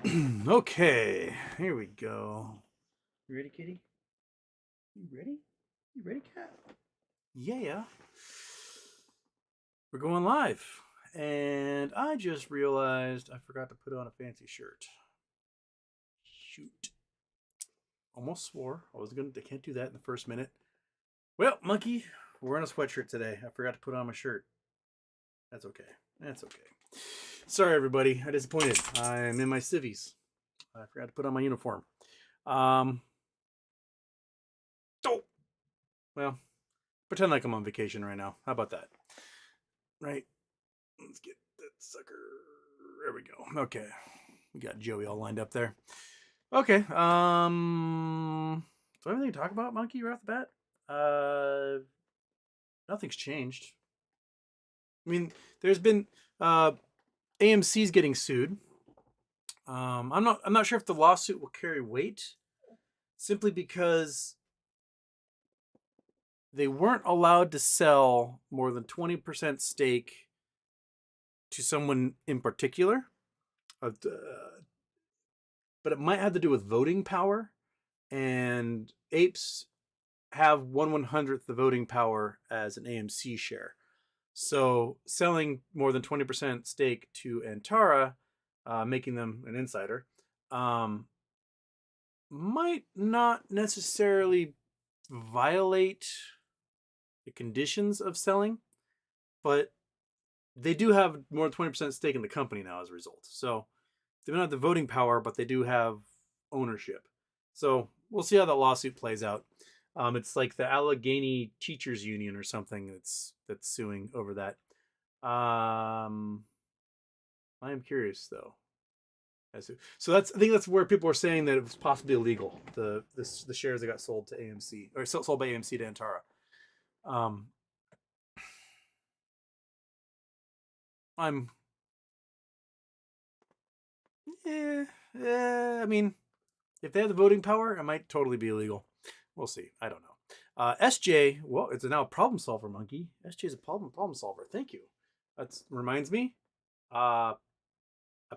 Okay, here we go. You ready, kitty? You ready? You ready, cat? Yeah. We're going live. And I just realized I forgot to put on a fancy shirt. Shoot. Almost swore. I can't do that in the first minute. Well, monkey, we're wearing a sweatshirt today. I forgot to put on my shirt. That's okay. That's okay. Sorry, everybody. I disappointed. I'm in my civvies. I forgot to put on my uniform. Oh, well, pretend like I'm on vacation right now. How about that? Right? Let's get that sucker. There we go. Okay. We got Joey all lined up there. Okay. Do I have anything to talk about, Monkey, right off the bat? Nothing's changed. I mean, there's been AMC's getting sued. I'm not sure if the lawsuit will carry weight, simply because they weren't allowed to sell more than 20% stake to someone in particular. But it might have to do with voting power, and apes have 1/100th the voting power as an AMC share. So selling more than 20% stake to Antara, making them an insider, might not necessarily violate the conditions of selling, but they do have more than 20% stake in the company now as a result. So they don't have the voting power, but they do have ownership. So we'll see how that lawsuit plays out. It's like the Allegheny Teachers Union or something that's suing over that. I am curious though. So I think that's where people are saying that it was possibly illegal. The shares that got sold to AMC, or sold by AMC to Antara. I mean, if they have the voting power, it might totally be illegal. We'll see. I don't know. SJ, well, it's now a problem solver, monkey. SJ is a problem solver. Thank you. That reminds me. I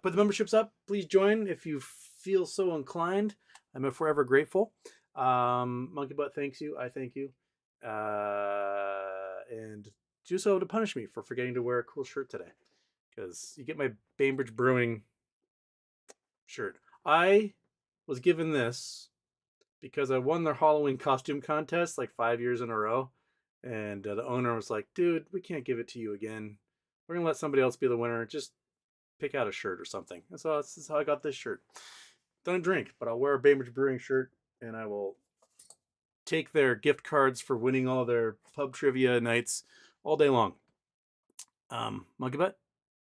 put the memberships up. Please join if you feel so inclined. I'm forever grateful. Monkey Butt thanks you. I thank you. And do so to punish me for forgetting to wear a cool shirt today, because you get my Bainbridge Brewing shirt. I was given this because I won their Halloween costume contest like 5 years in a row, and the owner was like, "Dude, we can't give it to you again. We're gonna let somebody else be the winner. Just pick out a shirt or something." And so this is how I got this shirt. Don't drink, but I'll wear a Bainbridge Brewing shirt, and I will take their gift cards for winning all their pub trivia nights all day long. Monkey Butt,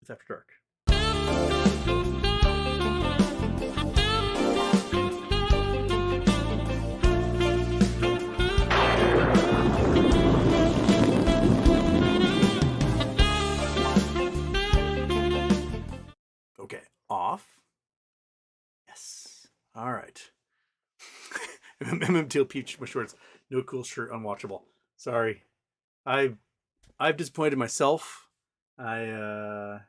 it's after dark. Okay, off. Yes. All right. MMTL Peach, my shorts. No cool shirt, unwatchable. Sorry. I've disappointed myself. I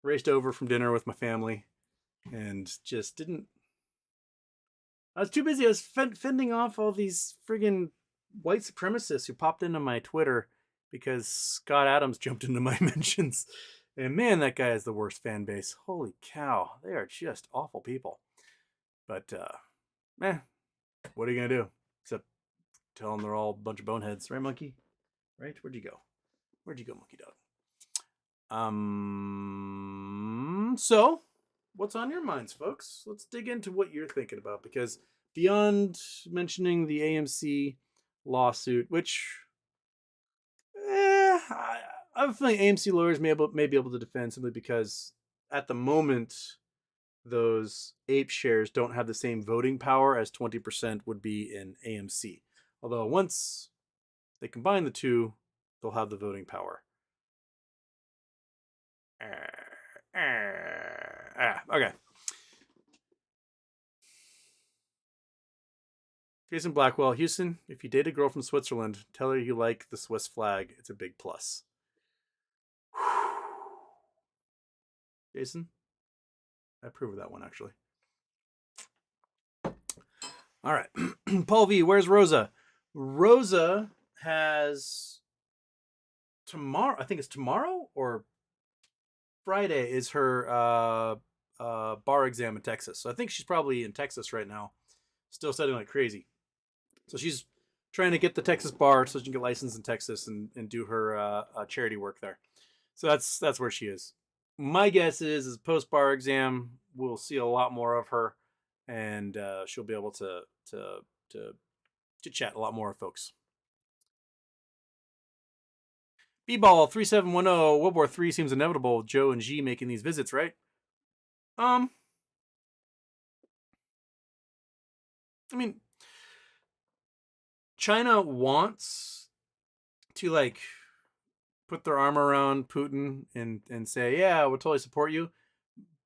raced over from dinner with my family and just didn't. I was too busy. I was fending off all these friggin' white supremacists who popped into my Twitter because Scott Adams jumped into my mentions. And man, that guy has the worst fan base. Holy cow. They are just awful people. But, what are you going to do? Except tell them they're all a bunch of boneheads. Right, monkey? Right? Where'd you go? Where'd you go, monkey dog? So, what's on your minds, folks? Let's dig into what you're thinking about, because beyond mentioning the AMC lawsuit, which I have a feeling AMC lawyers may be able to defend, simply because at the moment those ape shares don't have the same voting power as 20% would be in AMC. Although once they combine the two, they'll have the voting power. Okay. Jason Blackwell, Houston, if you date a girl from Switzerland, tell her you like the Swiss flag. It's a big plus. Jason? I approve of that one, actually. All right. Paul V, where's Rosa? Rosa has tomorrow. I think it's tomorrow or Friday is her bar exam in Texas. So I think she's probably in Texas right now, still studying like crazy. So she's trying to get the Texas bar so she can get licensed in Texas and do her charity work there. So that's where she is. My guess is post bar exam we'll see a lot more of her, and she'll be able to chat a lot more with folks. B-Ball 3710, World War III seems inevitable. Joe and G making these visits, right? I mean, China wants to like put their arm around Putin and say, yeah, we'll totally support you.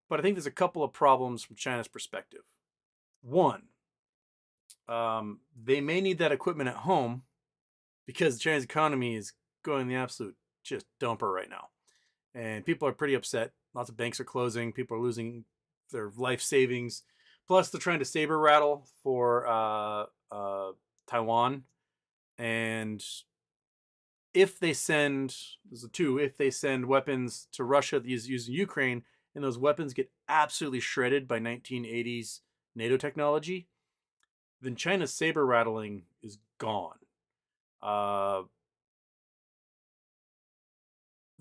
But I think there's a couple of problems from China's perspective. One, they may need that equipment at home because China's economy is going the absolute just dumper right now. And people are pretty upset. Lots of banks are closing. People are losing their life savings. Plus, they're trying to saber rattle for Taiwan. And if they send, there's a two, if they send weapons to Russia using Ukraine, and those weapons get absolutely shredded by 1980s NATO technology, then China's saber rattling is gone.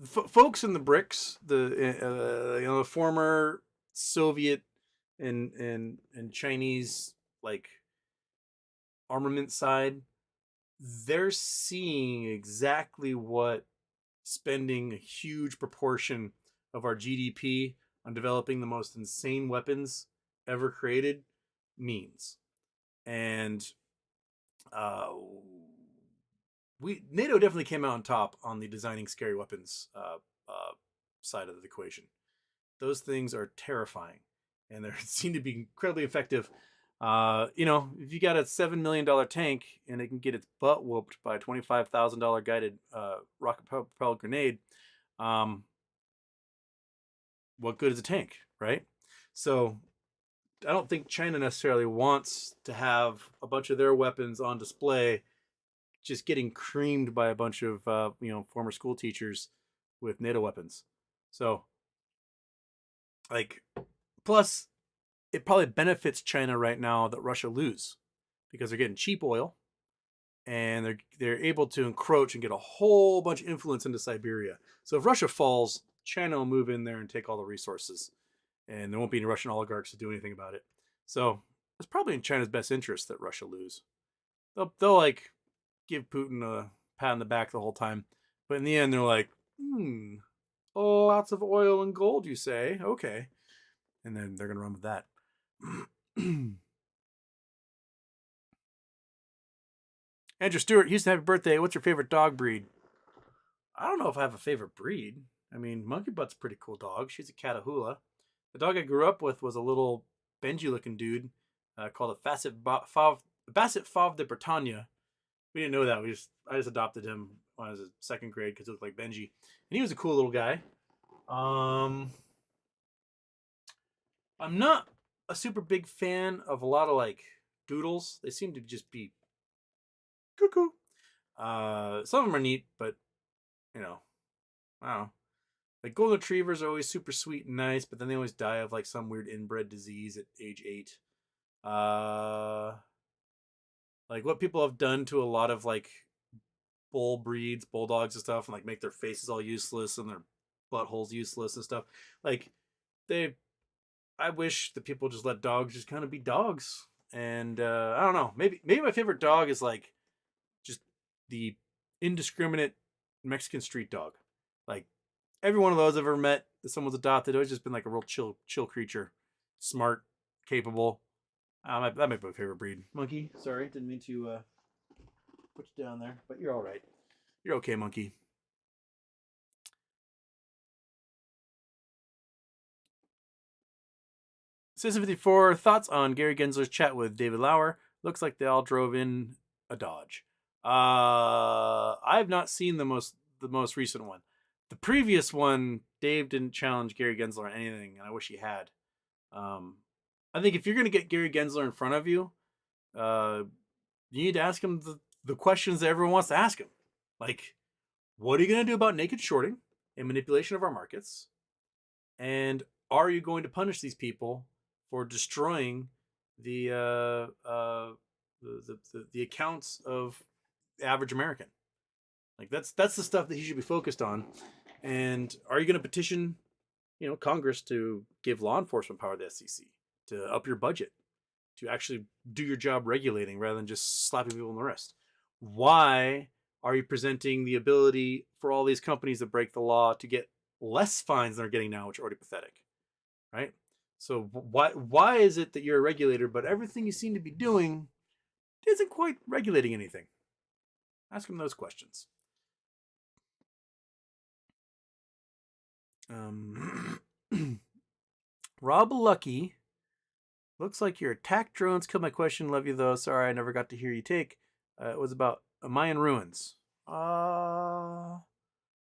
Folks in the BRICS, the former Soviet and Chinese like armament side, they're seeing exactly what spending a huge proportion of our GDP on developing the most insane weapons ever created means. And NATO definitely came out on top on the designing scary weapons side of the equation. Those things are terrifying, and they seem to be incredibly effective. If you got a $7 million tank and it can get its butt whooped by a $25,000 guided rocket propelled grenade, what good is a tank, right? So I don't think China necessarily wants to have a bunch of their weapons on display just getting creamed by a bunch of former school teachers with NATO weapons. So plus it probably benefits China right now that Russia lose because they're getting cheap oil and they're able to encroach and get a whole bunch of influence into Siberia. So if Russia falls, China will move in there and take all the resources, and there won't be any Russian oligarchs to do anything about it. So it's probably in China's best interest that Russia lose. They'll like give Putin a pat on the back the whole time, but in the end they're like, lots of oil and gold, you say? Okay, and then they're gonna run with that. Andrew Stewart, Houston, happy birthday. What's your favorite dog breed? I don't know if I have a favorite breed. I mean, Monkey Butt's a pretty cool dog. She's a Catahoula. The dog I grew up with was a little Benji-looking dude called a Basset Fauve de Bretagne. We didn't know that. I just adopted him when I was in second grade because he looked like Benji, and he was a cool little guy. I'm not a super big fan of a lot of like doodles. They seem to just be cuckoo. Some of them are neat, but I don't know. Like golden retrievers are always super sweet and nice, but then they always die of like some weird inbred disease at age 8. Like what people have done to a lot of like bull breeds, bulldogs and stuff, and like make their faces all useless and their buttholes useless and stuff. Like I wish that people just let dogs just kind of be dogs. And I don't know. Maybe my favorite dog is like just the indiscriminate Mexican street dog. Like every one of those I've ever met that someone's adopted, it's just been like a real chill creature, smart, capable. That might be my favorite breed. Monkey, sorry, didn't mean to put you down there, but you're all right. You're okay, Monkey. Citizen 54, thoughts on Gary Gensler's chat with David Lauer? Looks like they all drove in a Dodge. I've not seen the most recent one. The previous one, Dave didn't challenge Gary Gensler on anything, and I wish he had. I think if you're going to get Gary Gensler in front of you, you need to ask him the questions that everyone wants to ask him. Like, what are you going to do about naked shorting and manipulation of our markets? And are you going to punish these people for destroying the accounts of the average American? Like that's the stuff that he should be focused on. And are you going to petition, Congress to give law enforcement power to the SEC, to up your budget, to actually do your job regulating rather than just slapping people on the wrist? Why are you presenting the ability for all these companies that break the law to get less fines than they're getting now, which are already pathetic, right? So why is it that you're a regulator, but everything you seem to be doing isn't quite regulating anything? Ask them those questions. Rob Lucky, looks like your attack drones killed my question. Love you though. Sorry, I never got to hear you take. It was about Mayan ruins. I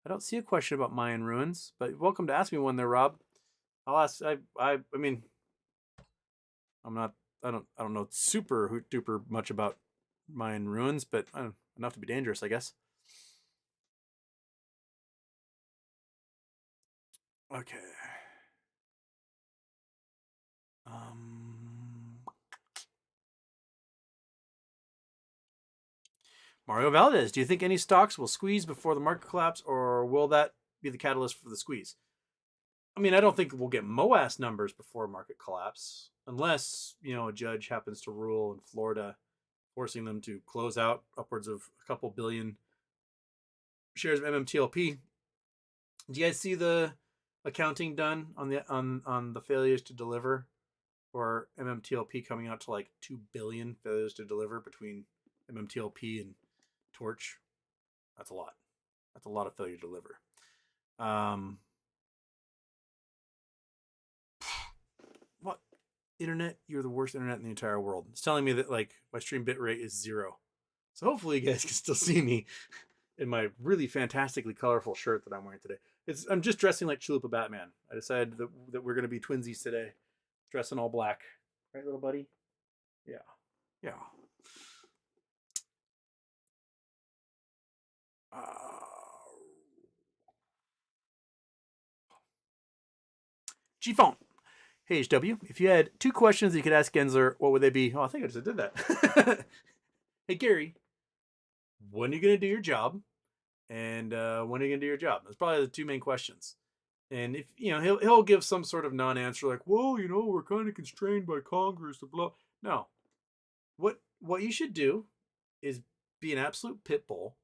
don't see a question about Mayan ruins, but welcome to ask me one there, Rob. I'll ask. I mean, I'm not. I don't know super hoot duper much about Mayan ruins, but enough to be dangerous, I guess. Okay. Mario Valdez, do you think any stocks will squeeze before the market collapse, or will that be the catalyst for the squeeze? I mean, I don't think we'll get MOAS numbers before market collapse, unless, a judge happens to rule in Florida, forcing them to close out upwards of a couple billion shares of MMTLP. Do you guys see the accounting done on the failures to deliver for MMTLP, coming out to like 2 billion failures to deliver between MMTLP and Torch? That's a lot. That's a lot of failure to deliver. What internet? You're the worst internet in the entire world. It's telling me that like my stream bitrate is 0. So hopefully you guys can still see me in my really fantastically colorful shirt that I'm wearing today. I'm just dressing like Chalupa Batman. I decided that we're going to be twinsies today, dressing all black, right, little buddy? Yeah. G-Phone. Hey, HW, if you had 2 questions that you could ask Gensler, what would they be? Oh, I think I just did that. Hey, Gary, when are you going to do your job? And when are you going to do your job? That's probably the 2 main questions. And if, he'll give some sort of non-answer like, well, we're kind of constrained by Congress, blah. No. What you should do is be an absolute pit bull.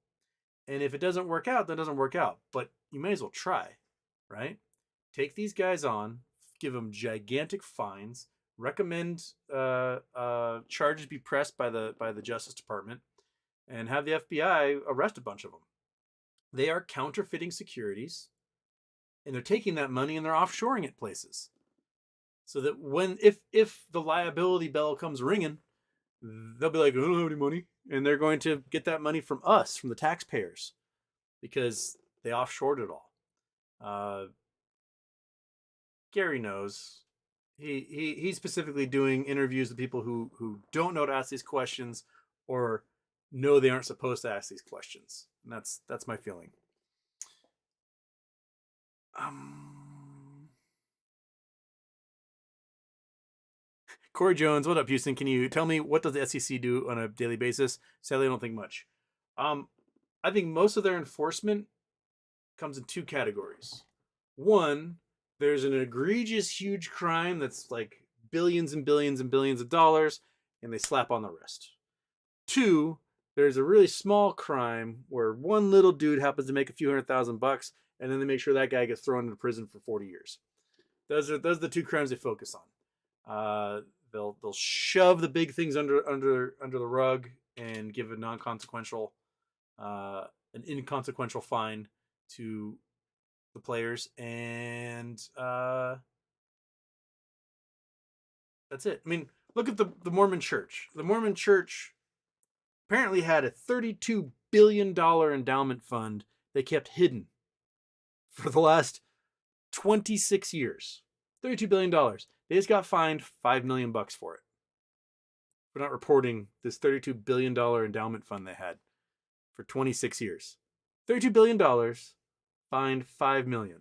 And if it doesn't work out, then it doesn't work out. But you may as well try, right? Take these guys on, give them gigantic fines, recommend charges be pressed by the Justice Department, and have the FBI arrest a bunch of them. They are counterfeiting securities, and they're taking that money and they're offshoring it places. So that if the liability bell comes ringing, they'll be like, I don't have any money. And they're going to get that money from us, from the taxpayers, because they offshored it all. Gary knows. He's specifically doing interviews with people who don't know to ask these questions, or know they aren't supposed to ask these questions. And that's my feeling. Corey Jones, what up, Houston? Can you tell me what does the SEC do on a daily basis? Sadly, I don't think much. I think most of their enforcement comes in 2 categories. One, there's an egregious, huge crime that's like billions and billions and billions of dollars, and they slap on the wrist. 2, there's a really small crime where one little dude happens to make a few $100,000, and then they make sure that guy gets thrown into prison for 40 years. Those are the 2 crimes they focus on. They'll shove the big things under the rug and give a non-consequential, an inconsequential fine to the players, and that's it. I mean, look at the Mormon Church. The Mormon Church apparently had a $32 billion endowment fund they kept hidden for the last 26 years. $32 billion. They just got fined $5 million for it. For not reporting this $32 billion endowment fund they had for 26 years. $32 billion, fined $5 million.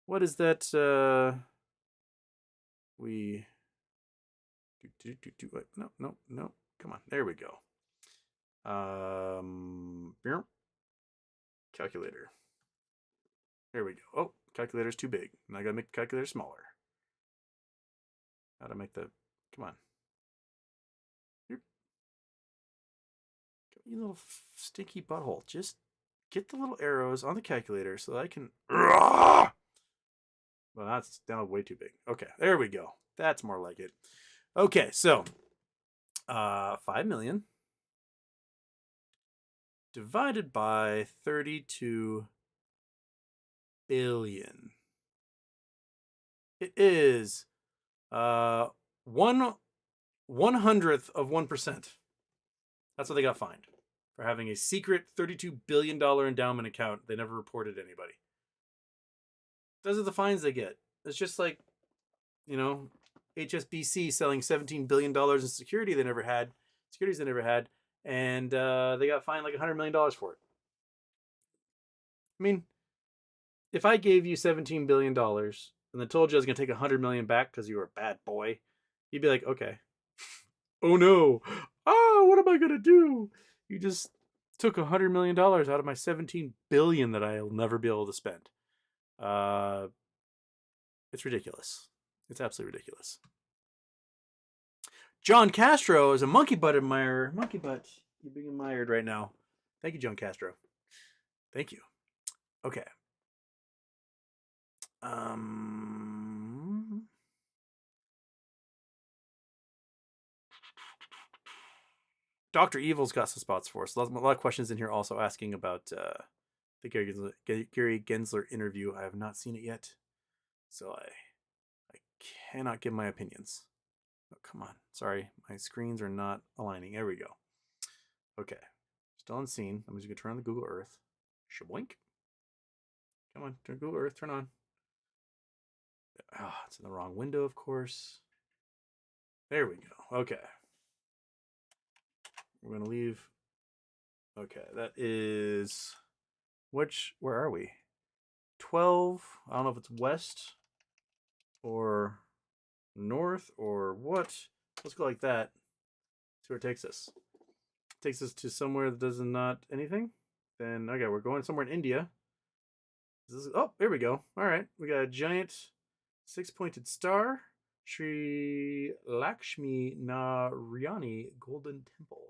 What is that? No. Come on. There we go. Calculator. There we go. Oh, calculator's too big. And I gotta make the calculator smaller. How to make the... Come on. You little stinky butthole. Just get the little arrows on the calculator so that I can... Well, that's now way too big. Okay, there we go. That's more like it. Okay, so 5 million divided by 32 billion. It is 1/100th of 1%. That's what they got fined for having a secret $32 billion endowment account they never reported to anybody. Those are the fines they get. It's just like, you know, HSBC selling $17 billion in securities they never had, and they got fined like $100 million for it. I mean, if I gave you $17 billion and then told you I was going to take $100 million back because you were a bad boy, you'd be like, okay. Oh no. Oh, what am I going to do? You just took $100 million out of my $17 billion that I'll never be able to spend. It's ridiculous. It's absolutely ridiculous. John Castro is a monkey butt admirer. Monkey butt. You're being admired right now. Thank you, John Castro. Thank you. Okay. Dr. Evil's got some spots for us. A lot of questions in here also asking about the Gary Gensler interview. I have not seen it yet, so I cannot give my opinions. Oh, come on. Sorry, my screens are not aligning. There we go. Okay. Still on scene. I'm just going to turn on the Google Earth. Shaboink. Come on. Turn Google Earth. Turn on. Oh, it's in the wrong window, of course. There we go. Okay. We're going to leave. Okay. That is... Where are we? 12. I don't know if it's west or north or what. Let's go like that. See where it takes us. It takes us to somewhere that does not anything. Then, okay, we're going somewhere in India. Oh, here we go. All right. We got a giant 6-pointed star. Sri Lakshmi Narayani Golden Temple.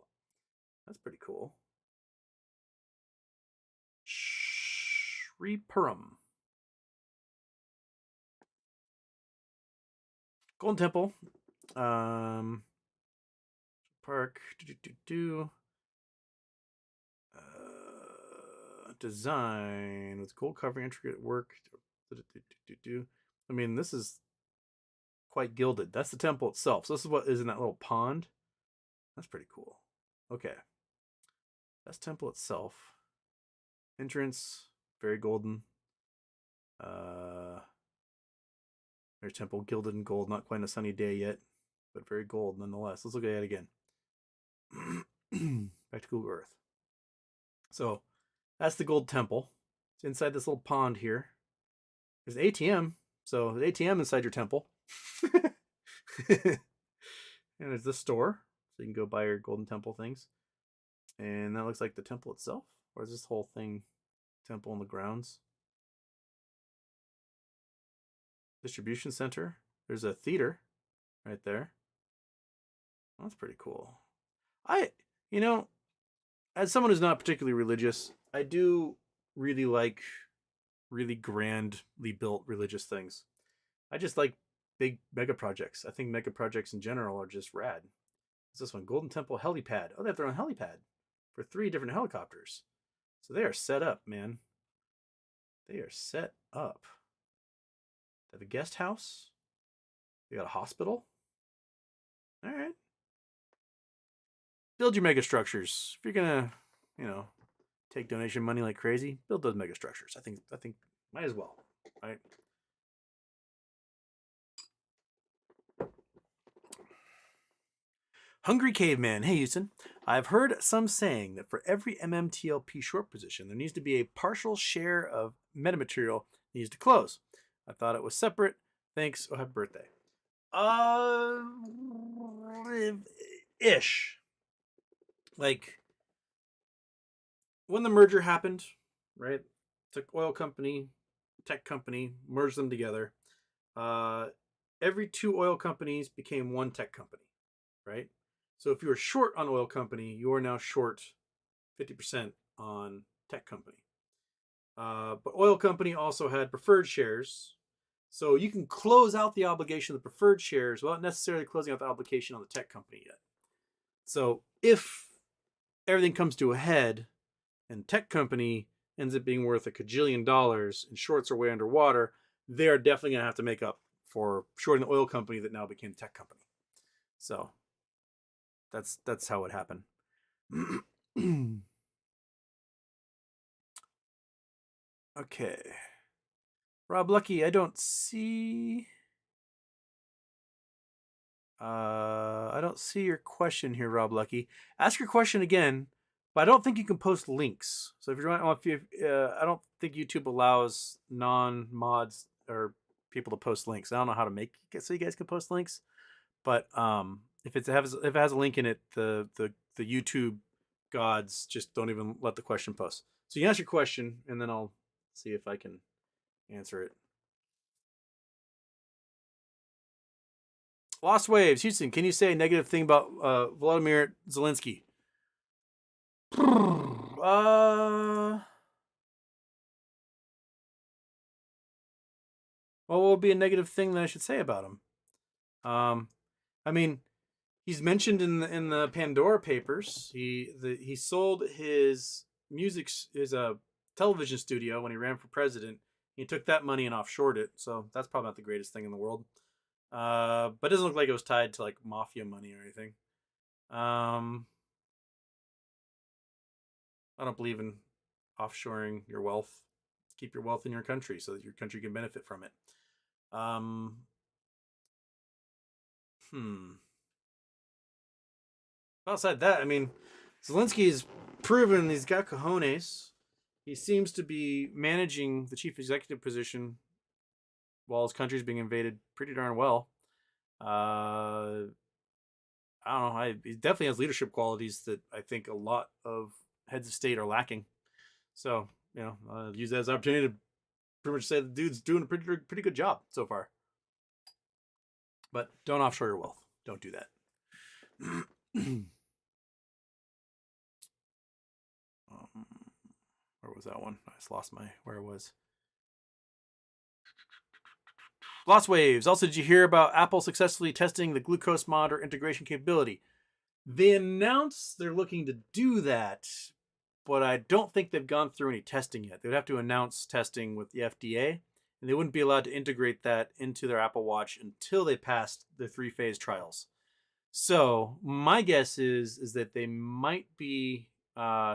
That's pretty cool. Sri Puram. Golden Temple. Park. Design with gold covering, intricate work. I mean, this is quite gilded. That's the temple itself. So this is what is in that little pond. That's pretty cool. Okay. That's temple itself. Entrance, very golden. There's temple, gilded in gold. Not quite a sunny day yet, but very gold nonetheless. Let's look at it again. Back to Google Earth. So that's the gold temple. It's inside this little pond here. There's an ATM. So the ATM inside your temple. And there's this store. So you can go buy your golden temple things. And that looks like the temple itself. Or is this whole thing temple in the grounds? Distribution center. There's a theater right there. Oh, that's pretty cool. As someone who's not particularly religious, I do really like really grandly built religious things. I just like big mega projects. I think mega projects in general are just rad. What's this one? Golden Temple helipad. Oh, they have their own helipad for 3 different helicopters. So they are set up, man. They are set up. They have a guest house. They got a hospital. All right. Build your mega structures. If you're gonna, take donation money like crazy, build those mega structures. I think might as well. Right? Hungry Caveman. Hey, Houston. I've heard some saying that for every MMTLP short position, there needs to be a partial share of metamaterial needs to close. I thought it was separate. Thanks. Oh, happy birthday. Uh, ish. Like, when the merger happened, right? Took oil company, tech company, merged them together. Every two oil companies became one tech company, right? So if you were short on oil company, you are now short 50% on tech company. But oil company also had preferred shares. So you can close out the obligation of the preferred shares without necessarily closing out the obligation on the tech company yet. So if everything comes to a head and tech company ends up being worth $1 kajillion and shorts are way underwater, they're definitely going to have to make up for shorting the oil company that now became tech company. So that's how it happened. Okay. Rob Lucky, I don't see your question here, Rob Lucky. Ask your question again, but I don't think you can post links. So if you're I don't think YouTube allows non-mods or people to post links. I don't know how to make it so you guys can post links, but if it has a link in it, the YouTube gods just don't even let the question post. So you ask your question, and then I'll see if I can answer it. Lost Waves, Houston, can you say a negative thing about Volodymyr Zelensky? What will be a negative thing that I should say about him? I mean, he's mentioned in the Pandora Papers. He sold his television studio when he ran for president. He took that money and offshored it, so that's probably not the greatest thing in the world. But it doesn't look like it was tied to like mafia money or anything. I don't believe in offshoring your wealth. Keep your wealth in your country so that your country can benefit from it. Outside that, I mean, Zelensky's proven he's got cojones. He seems to be managing the chief executive position while his country's being invaded pretty darn well. I don't know. He definitely has leadership qualities that I think a lot of heads of state are lacking. So, I'll use that as an opportunity to pretty much say the dude's doing a pretty good job so far. But don't offshore your wealth. Don't do that. Where was that one? I just lost where it was. Lost Waves. Also, did you hear about Apple successfully testing the glucose monitor integration capability? They announced they're looking to do that, but I don't think they've gone through any testing yet. They would have to announce testing with the FDA, and they wouldn't be allowed to integrate that into their Apple Watch until they passed the 3-phase trials. So my guess is that they might be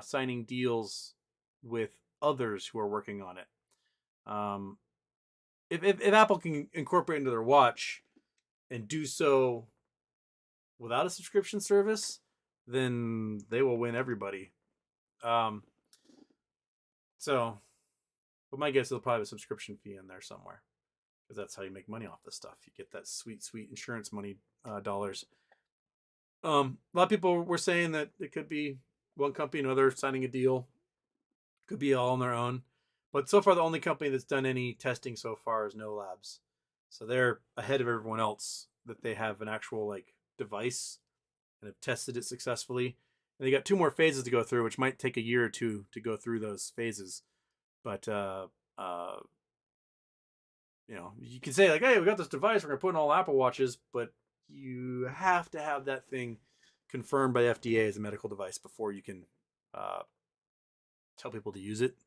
signing deals with others who are working on it. If Apple can incorporate into their watch and do so without a subscription service, then they will win everybody. But my guess is they'll probably have a subscription fee in there somewhere, because that's how you make money off this stuff. You get that sweet insurance money dollars. A lot of people were saying that it could be one company and another signing a deal. Could be all on their own. But so far, the only company that's done any testing so far is No Labs. So they're ahead of everyone else, that they have an actual device and have tested it successfully. And they got 2 more phases to go through, which might take a year or 2 to go through those phases. But you can say hey, we got this device, we're gonna put in all Apple Watches, but you have to have that thing confirmed by the FDA as a medical device before you can tell people to use it.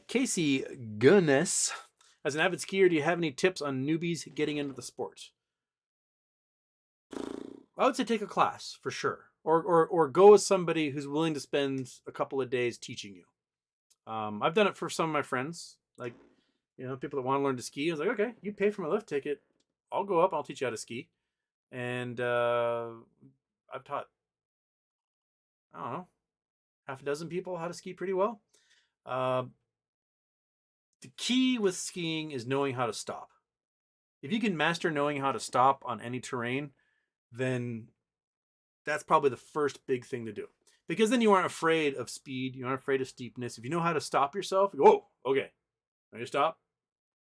Casey Gunness, as an avid skier, do you have any tips on newbies getting into the sport? I would say take a class for sure, or go with somebody who's willing to spend a couple of days teaching you. I've done it for some of my friends, like people that want to learn to ski. I was like, okay, you pay for my lift ticket, I'll go up, I'll teach you how to ski, and I've taught I don't know half a dozen people how to ski pretty well. Uh, the key with skiing is knowing how to stop. If you can master knowing how to stop on any terrain, then that's probably the first big thing to do. Because then you aren't afraid of speed, you aren't afraid of steepness. If you know how to stop yourself, you go, oh, okay, I need to stop,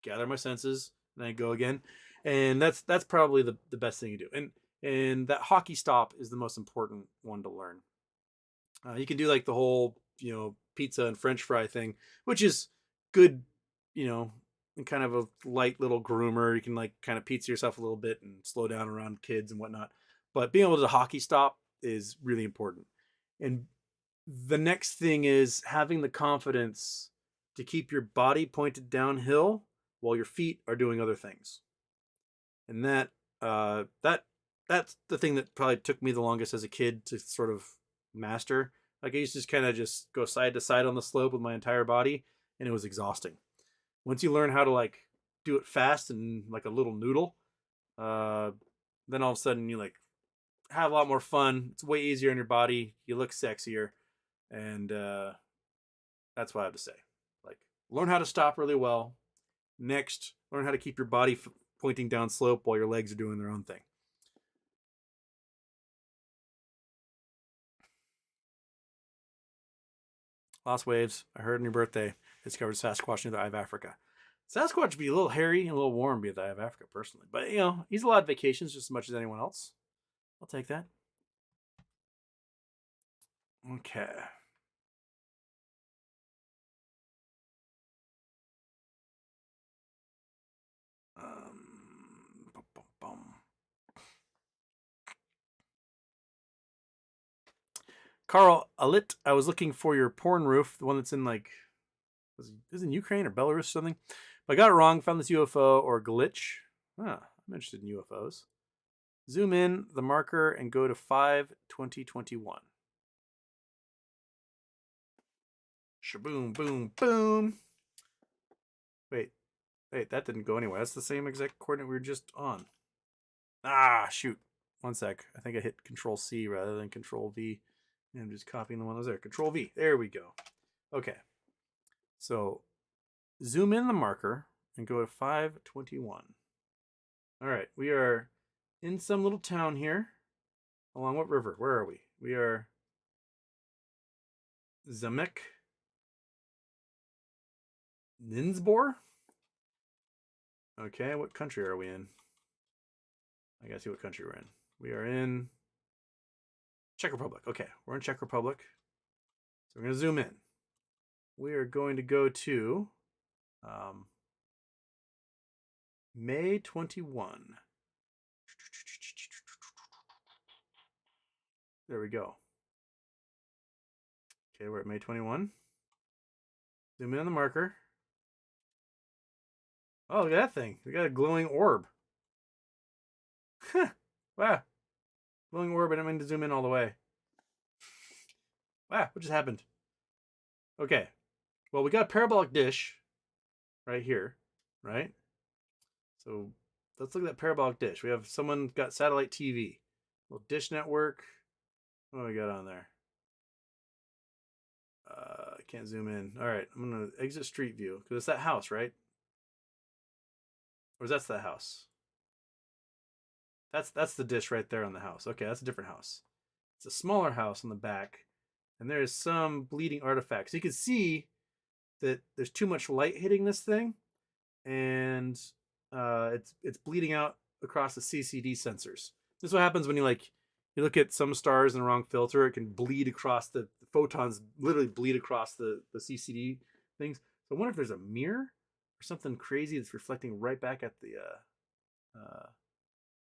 gather my senses, and then go again. And that's probably the best thing you do. And that hockey stop is the most important one to learn. You can do like the whole pizza and French fry thing, which is good, and kind of a light little groomer. You can like kind of pizza yourself a little bit and slow down around kids and whatnot. But being able to hockey stop is really important. And the next thing is having the confidence to keep your body pointed downhill while your feet are doing other things. And that's the thing that probably took me the longest as a kid to sort of master. Like I used to just kind of just go side to side on the slope with my entire body, and it was exhausting. Once you learn how to like do it fast and like a little noodle, uh, then all of a sudden you like have a lot more fun. It's way easier on your body. You look sexier, and that's what I have to say. Like learn how to stop really well. Next, learn how to keep your body pointing down slope while your legs are doing their own thing. Lost waves. I heard on your birthday discovered Sasquatch near the Eye of Africa. Sasquatch would be a little hairy and a little warm, be at the Eye of Africa, personally. But, he's allowed vacations just as much as anyone else. I'll take that. Okay. Bum, bum, bum. Carl Alit, I was looking for your porn roof, the one that's in like, is in Ukraine or Belarus or something. But I got it wrong, found this UFO or glitch. I'm interested in UFOs. Zoom in the marker and go to 5/2021. Shaboom, boom, boom. Wait, that didn't go anywhere. That's the same exact coordinate we were just on. Ah, shoot. One sec. I think I hit Control C rather than Control V. And I'm just copying the one that was there. Control V. There we go. Okay. So zoom in the marker and go to 5/21. All right. We are in some little town here. Along what river? Where are we? We are Zamek Ninsbor. Okay. What country are we in? I gotta see what country we're in. We are in Czech Republic. Okay. We're in Czech Republic. So we're going to zoom in. We are going to go to May 21. There we go. Okay, we're at May 21. Zoom in on the marker. Oh, look at that thing. We got a glowing orb. Wow. Glowing orb. I didn't mean to zoom in all the way. Wow, what just happened? Okay. Well, we got a parabolic dish right here, right? So let's look at that parabolic dish. We have someone got satellite TV. Little dish network. What do we got on there? I can't zoom in. All right, I'm gonna exit street view because it's that house, right? Or is that the house? That's the dish right there on the house. Okay, that's a different house. It's a smaller house on the back, and there's some bleeding artifacts. You can see that there's too much light hitting this thing, and it's bleeding out across the CCD sensors. This is what happens when you look at some stars in the wrong filter. It can bleed across the photons, literally bleed across the CCD things. So I wonder if there's a mirror or something crazy that's reflecting right back at the.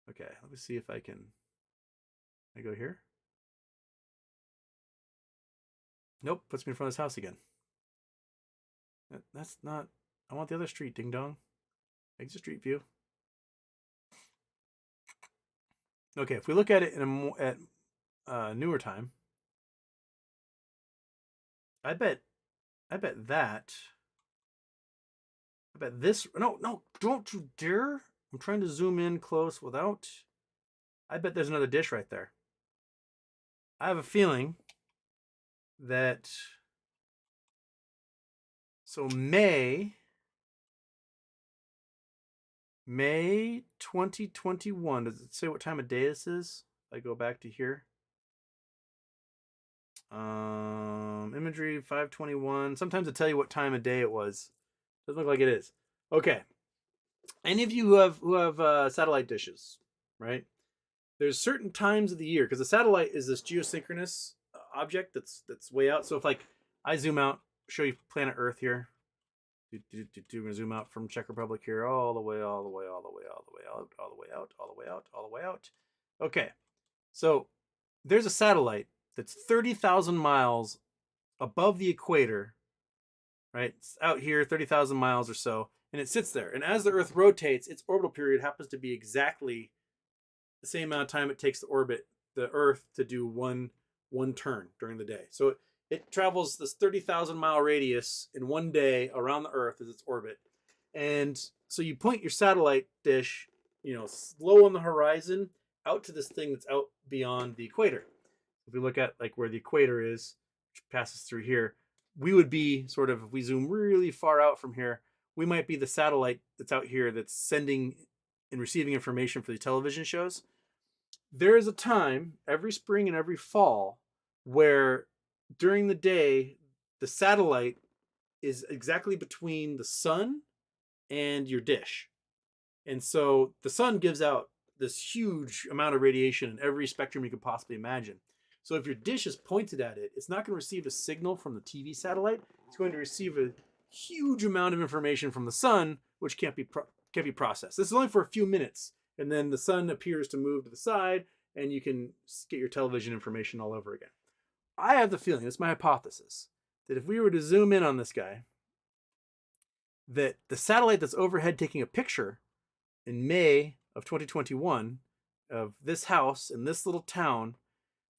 Okay, let me see if I can. I go here. Nope, puts me in front of this house again. That's not. I want the other street, ding dong. Exit street view. Okay, if we look at it in at newer time, I bet I bet that. I bet this. No, no, don't you dare. I'm trying to zoom in close without. I bet there's another dish right there. I have a feeling that. So May 2021. Does it say what time of day this is? I go back to here. Imagery 521. Sometimes it tell you what time of day it was. Doesn't look like it is. Okay. Any of you who have satellite dishes, right? There's certain times of the year because the satellite is this geosynchronous object that's way out. So if like I zoom out, show you planet Earth here. We're gonna zoom out from Czech Republic here, all the way, all the way, all the way, all the way out, all the way out, all the way out, all the way out. Okay, so there's a satellite that's 30,000 miles above the equator, right? It's out here, 30,000 miles or so, and it sits there. And as the Earth rotates, its orbital period happens to be exactly the same amount of time it takes to orbit the Earth to do one turn during the day. So it travels this 30,000 mile radius in one day around the Earth as its orbit. And so you point your satellite dish, low on the horizon out to this thing that's out beyond the equator. If we look at like where the equator is, which passes through here, we would be sort of, if we zoom really far out from here, we might be the satellite that's out here that's sending and receiving information for the television shows. There is a time every spring and every fall where during the day, the satellite is exactly between the sun and your dish. And so the sun gives out this huge amount of radiation in every spectrum you could possibly imagine. So if your dish is pointed at it, it's not going to receive a signal from the TV satellite. It's going to receive a huge amount of information from the sun, which can't be processed. This is only for a few minutes, and then the sun appears to move to the side, and you can get your television information all over again. I have the feeling, it's my hypothesis, that if we were to zoom in on this guy, that the satellite that's overhead taking a picture in May of 2021 of this house in this little town,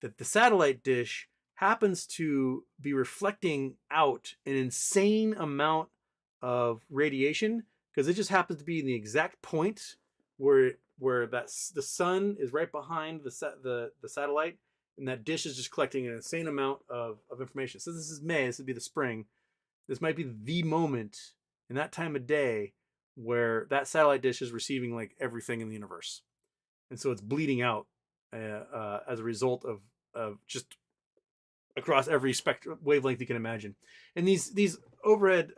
that the satellite dish happens to be reflecting out an insane amount of radiation because it just happens to be in the exact point where the sun is right behind the satellite, and that dish is just collecting an insane amount of information. So this is May. This would be the spring. This might be the moment in that time of day where that satellite dish is receiving like everything in the universe, and so it's bleeding out as a result of just across every spectrum wavelength you can imagine. And these overhead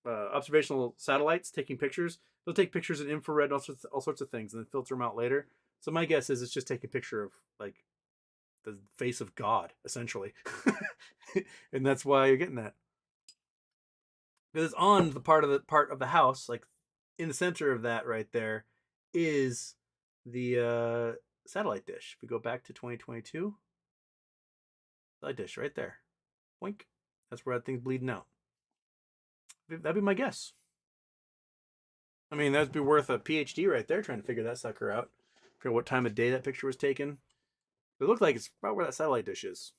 observational satellites taking pictures, they'll take pictures in infrared and all sorts of things and then filter them out later. So my guess is it's just taking a picture of like the face of God, essentially. And that's why you're getting that. Because it's on the part of the house, like in the center of that right there, is the satellite dish. If we go back to 2022, satellite dish right there. Boink. That's where that thing's bleeding out. That'd be my guess. I mean, that'd be worth a PhD right there trying to figure that sucker out. Figure what time of day that picture was taken. It looked like it's about where that satellite dish is.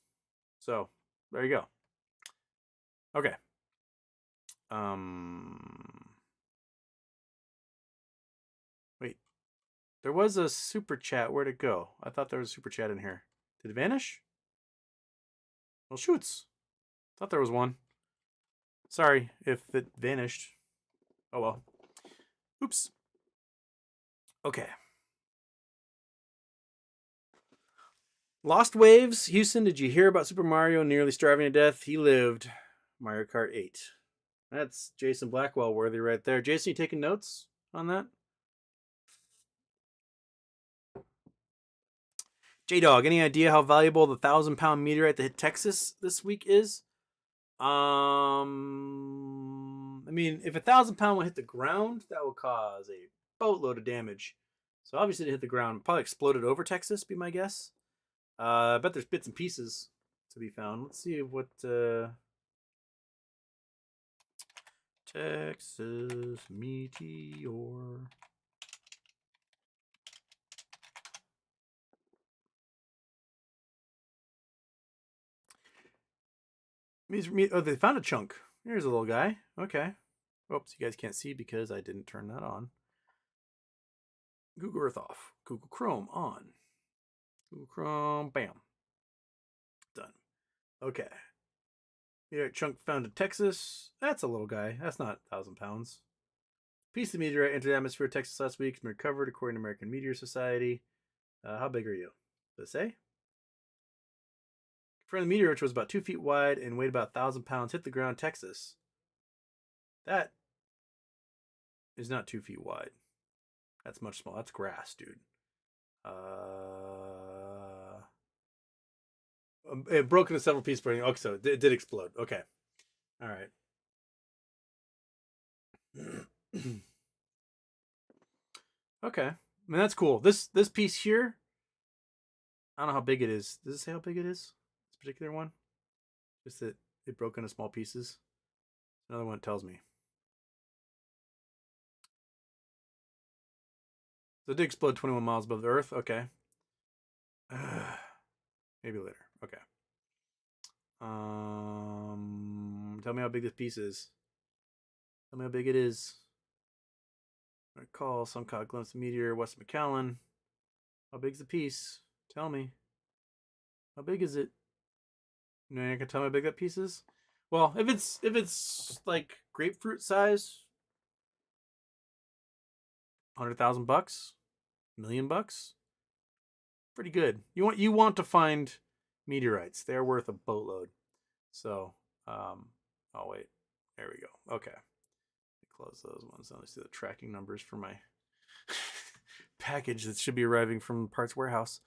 So, there you go. Okay. Wait. There was a super chat. Where'd it go? I thought there was a super chat in here. Did it vanish? Well, shoots. Thought there was one. Sorry if it vanished. Oh well. Oops. Okay. Lost Waves, Houston, did you hear about Super Mario nearly starving to death? He lived. Mario Kart 8. That's Jason Blackwell worthy right there. Jason, you taking notes on that? J-Dog, any idea how valuable the 1,000-pound meteorite that hit Texas this week is? I mean, if 1,000-pound will hit the ground, that will cause a boatload of damage. So obviously to hit the ground, probably exploded over Texas, be my guess. I bet there's bits and pieces to be found. Let's see what Texas meteor. Oh, they found a chunk. Here's a little guy. Okay. Oops, you guys can't see because I didn't turn that on. Google Earth off. Google Chrome on. Google Chrome, bam. Done. Okay. Meteorite chunk found in Texas. That's a little guy. That's not 1,000 pounds. Piece of meteorite entered the atmosphere of Texas last week. It's been recovered according to American Meteor Society. How big are you? Does it say? Confirmed the meteor, which was about 2 feet wide and weighed about 1,000 pounds, hit the ground in Texas. That is not 2 feet wide. That's much smaller. That's grass, dude. It broke into several pieces. Okay, so it did explode. Okay. All right. Okay. I mean, that's cool. This piece here, I don't know how big it is. Does it say how big it is? This particular one? Just that it broke into small pieces. Another one tells me. So it did explode 21 miles above the Earth. Okay. Maybe later. Okay. Tell me how big this piece is. Tell me how big it is. I call some kind of glimpse of meteor, West McAllen. How big's the piece? Tell me. How big is it? You know, you can tell me how big that piece is. Well, if it's like grapefruit size, $100,000, $1,000,000, pretty good. You want to find meteorites. They're worth a boatload. So, oh wait, there we go. Okay, close those ones. Let me see the tracking numbers for my package that should be arriving from Parts Warehouse.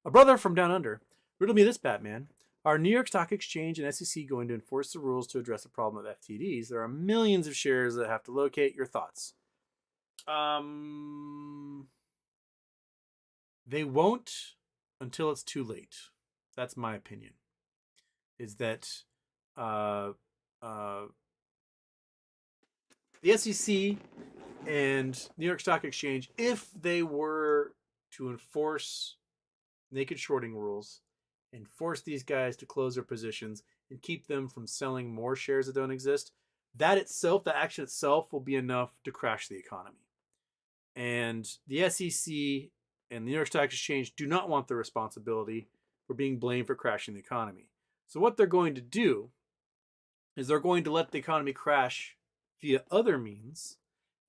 A brother from down under. Riddle me this, Batman. Are New York Stock Exchange and SEC going to enforce the rules to address the problem of FTDs? There are millions of shares that have to locate. Your thoughts? They won't until it's too late. That's my opinion. Is that the SEC and New York Stock Exchange, if they were to enforce naked shorting rules and force these guys to close their positions and keep them from selling more shares that don't exist, that itself, the action itself, will be enough to crash the economy. And the SEC and the New York Stock Exchange do not want the responsibility for being blamed for crashing the economy. So what they're going to do is they're going to let the economy crash via other means.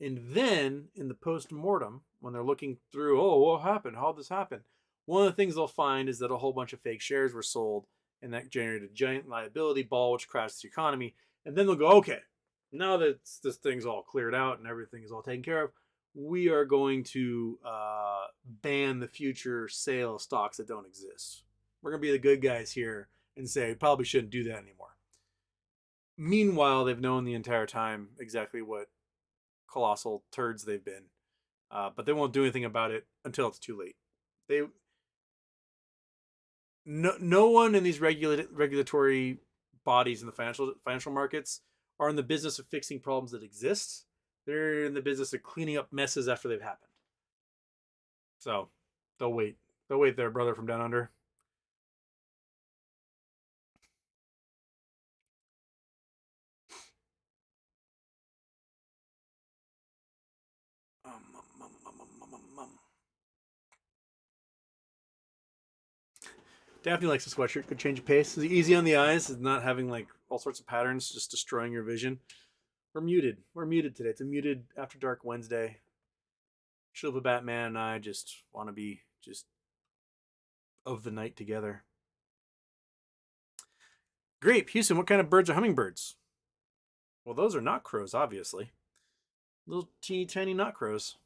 And then in the post-mortem, when they're looking through, oh, what happened? How did this happen? One of the things they'll find is that a whole bunch of fake shares were sold, and that generated a giant liability ball, which crashed the economy. And then they'll go, okay, now that this thing's all cleared out and everything is all taken care of, we are going to ban the future sale of stocks that don't exist. We're going to be the good guys here and say, we probably shouldn't do that anymore. Meanwhile, they've known the entire time exactly what colossal turds they've been. But they won't do anything about it until it's too late. No one in these regulatory bodies in the financial markets are in the business of fixing problems that exist. They're in the business of cleaning up messes after they've happened. So they'll wait. They'll wait there, brother from down under. Daphne likes the sweatshirt. Could change of pace. It's easy on the eyes. It's not having like all sorts of patterns just destroying your vision. We're muted. We're muted today. It's a muted After Dark Wednesday. Shilva Batman and I just want to be just of the night together. Grape, Houston, what kind of birds are hummingbirds? Well, those are not crows, obviously. Little teeny tiny not crows.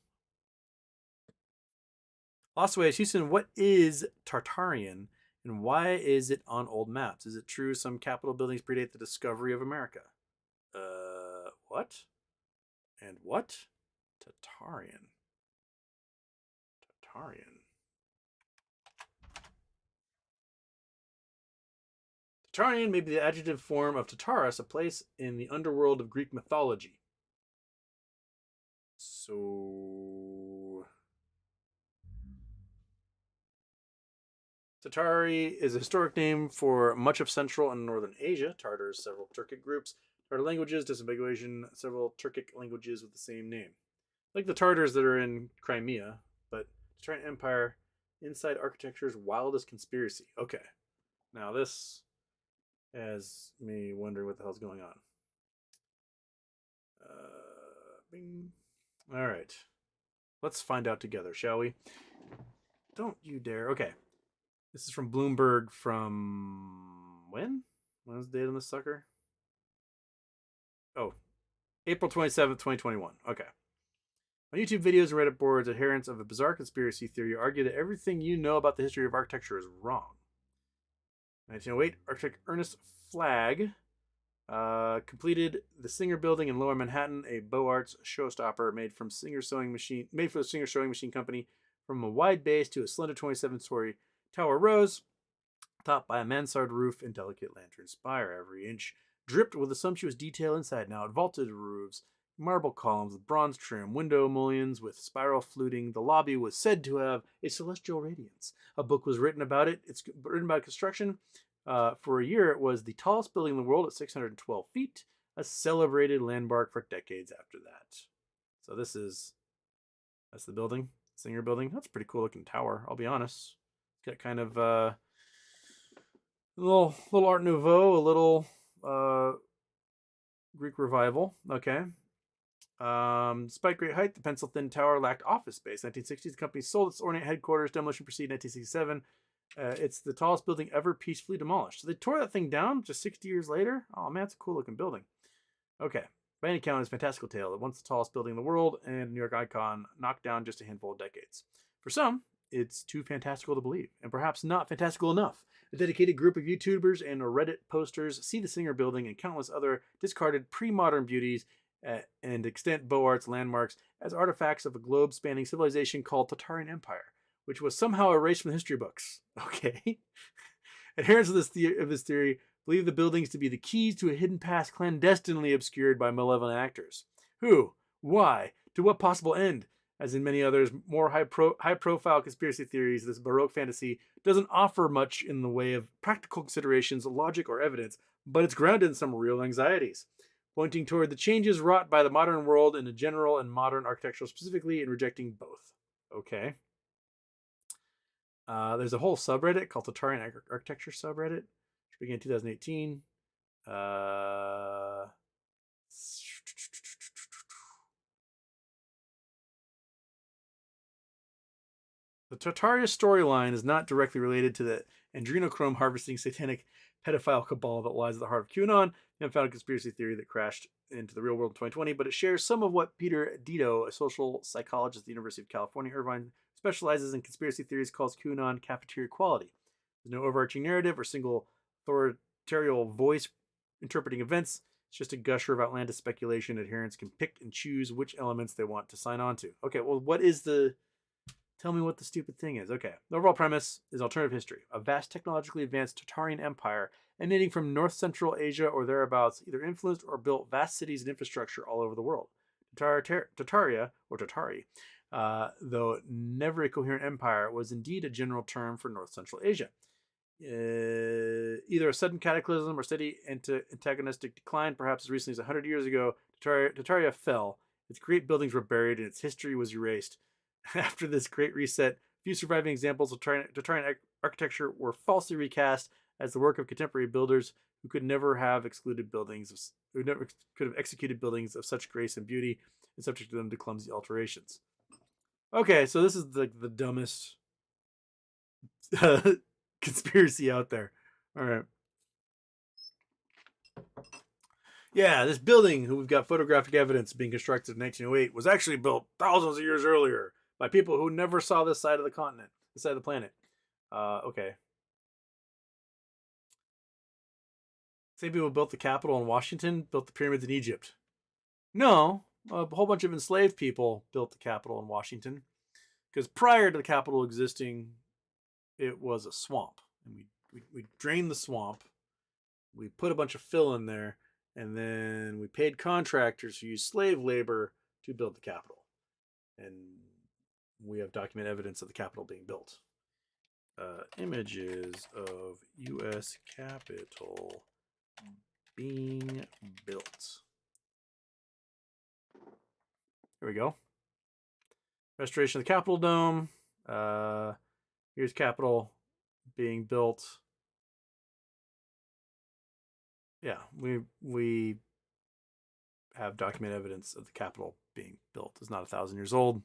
Lost Ways, Houston, what is Tatarian and why is it on old maps? Is it true some Capitol buildings predate the discovery of America? What? And what? Tatarian. Tatarian may be the adjective form of Tartarus, a place in the underworld of Greek mythology. So Tatari is a historic name for much of Central and Northern Asia. Tatars, several Turkic groups. Tatar languages, disambiguation, several Turkic languages with the same name. Like the Tartars that are in Crimea, but Tatarian Empire, inside architecture's wildest conspiracy. Okay, now this has me wondering what the hell's going on. Bing. All right, let's find out together, shall we? Don't you dare. Okay, this is from Bloomberg from when? When was the date on this sucker? Oh, April 27th, 2021. Okay. On YouTube videos and Reddit boards, adherents of a bizarre conspiracy theory argue that everything you know about the history of architecture is wrong. 1908, architect Ernest Flagg completed the Singer Building in Lower Manhattan, a Beaux Arts showstopper made for the Singer Sewing Machine Company. From a wide base to a slender 27-story tower rose, topped by a mansard roof and delicate lantern spire. Every inch dripped with a sumptuous detail inside and out. Vaulted roofs, marble columns with bronze trim, window mullions with spiral fluting. The lobby was said to have a celestial radiance. A book was written about it. It's written about construction. For a year, it was the tallest building in the world at 612 feet, a celebrated landmark for decades after that. So that's the building, Singer Building. That's a pretty cool looking tower, I'll be honest. It's got kind of a little Art Nouveau, a little Greek Revival. Okay. Despite great height, the pencil-thin tower lacked office space. 1960s, the company sold its ornate headquarters. Demolition proceeded in 1967. It's the tallest building ever peacefully demolished. So they tore that thing down just 60 years later. Oh man, it's a cool looking building. Okay. By any count, it's a fantastical tale that once the tallest building in the world and New York icon knocked down just a handful of decades. For some, it's too fantastical to believe, and perhaps not fantastical enough. A dedicated group of YouTubers and Reddit posters see the Singer Building and countless other discarded pre-modern beauties and extant Beaux Arts landmarks as artifacts of a globe-spanning civilization called Tatarian Empire, which was somehow erased from the history books. Okay. Adherents of this theory believe the buildings to be the keys to a hidden past clandestinely obscured by malevolent actors. Who? Why? To what possible end? As in many others, more high-profile conspiracy theories, this Baroque fantasy doesn't offer much in the way of practical considerations, logic, or evidence, but it's grounded in some real anxieties, pointing toward the changes wrought by the modern world in a general and modern architecture specifically, and rejecting both. Okay. There's a whole subreddit called Tatarian Architecture subreddit, which began in 2018. The Tartaria storyline is not directly related to the adrenochrome harvesting satanic pedophile cabal that lies at the heart of QAnon, the unfounded conspiracy theory that crashed into the real world in 2020, but it shares some of what Peter Dito, a social psychologist at the University of California, Irvine, specializes in conspiracy theories, calls QAnon cafeteria quality. There's no overarching narrative or single authorial voice interpreting events. It's just a gusher of outlandish speculation. Adherents can pick and choose which elements they want to sign on to. Okay, well, tell me what the stupid thing is. Okay, the overall premise is alternative history. A vast technologically advanced Tatarian empire emanating from North Central Asia or thereabouts either influenced or built vast cities and infrastructure all over the world. Tataria, or Tatari, though never a coherent empire, was indeed a general term for North Central Asia. Either a sudden cataclysm or steady antagonistic decline, perhaps as recently as 100 years ago, Tataria fell. Its great buildings were buried and its history was erased. After this great reset, few surviving examples of Tatarian architecture were falsely recast as the work of contemporary builders who could never have executed buildings of such grace and beauty and subject them to clumsy alterations. Okay, so this is the dumbest conspiracy out there. All right. Yeah, this building, who we've got photographic evidence being constructed in 1908, was actually built thousands of years earlier by people who never saw this side of the continent, this side of the planet. Okay. Same people who built the Capitol in Washington built the pyramids in Egypt. No, a whole bunch of enslaved people built the Capitol in Washington. Because prior to the Capitol existing, it was a swamp. And we drained the swamp. We put a bunch of fill in there. And then we paid contractors who used slave labor to build the Capitol. And we have documented evidence of the Capitol being built. Images of U.S. Capitol being built. There we go. Restoration of the Capitol Dome. Here's Capitol being built. Yeah, we have documented evidence of the Capitol being built. It's not 1,000 years old.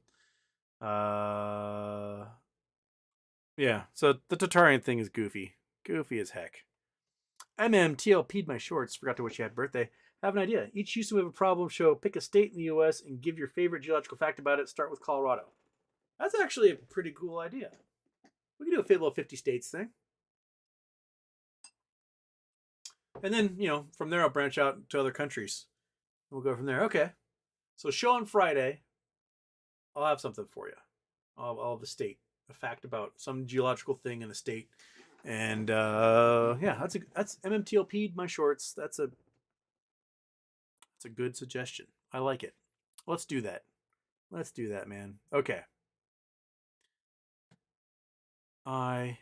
Yeah, so the Tatarian thing is goofy. Goofy as heck. TLP'd my shorts. Forgot to wish you happy birthday. Have an idea. Each Houston We Have a Problem show, pick a state in the U.S. and give your favorite geological fact about it. Start with Colorado. That's actually a pretty cool idea. We can do a little 50 states thing. And then, from there I'll branch out to other countries. We'll go from there. Okay. So show on Friday, I'll have something for you. I'll have a state, a fact about some geological thing in a state. And yeah, that's MMTLP'd my shorts. That's a good suggestion. I like it. Let's do that. Let's do that, man. Okay. I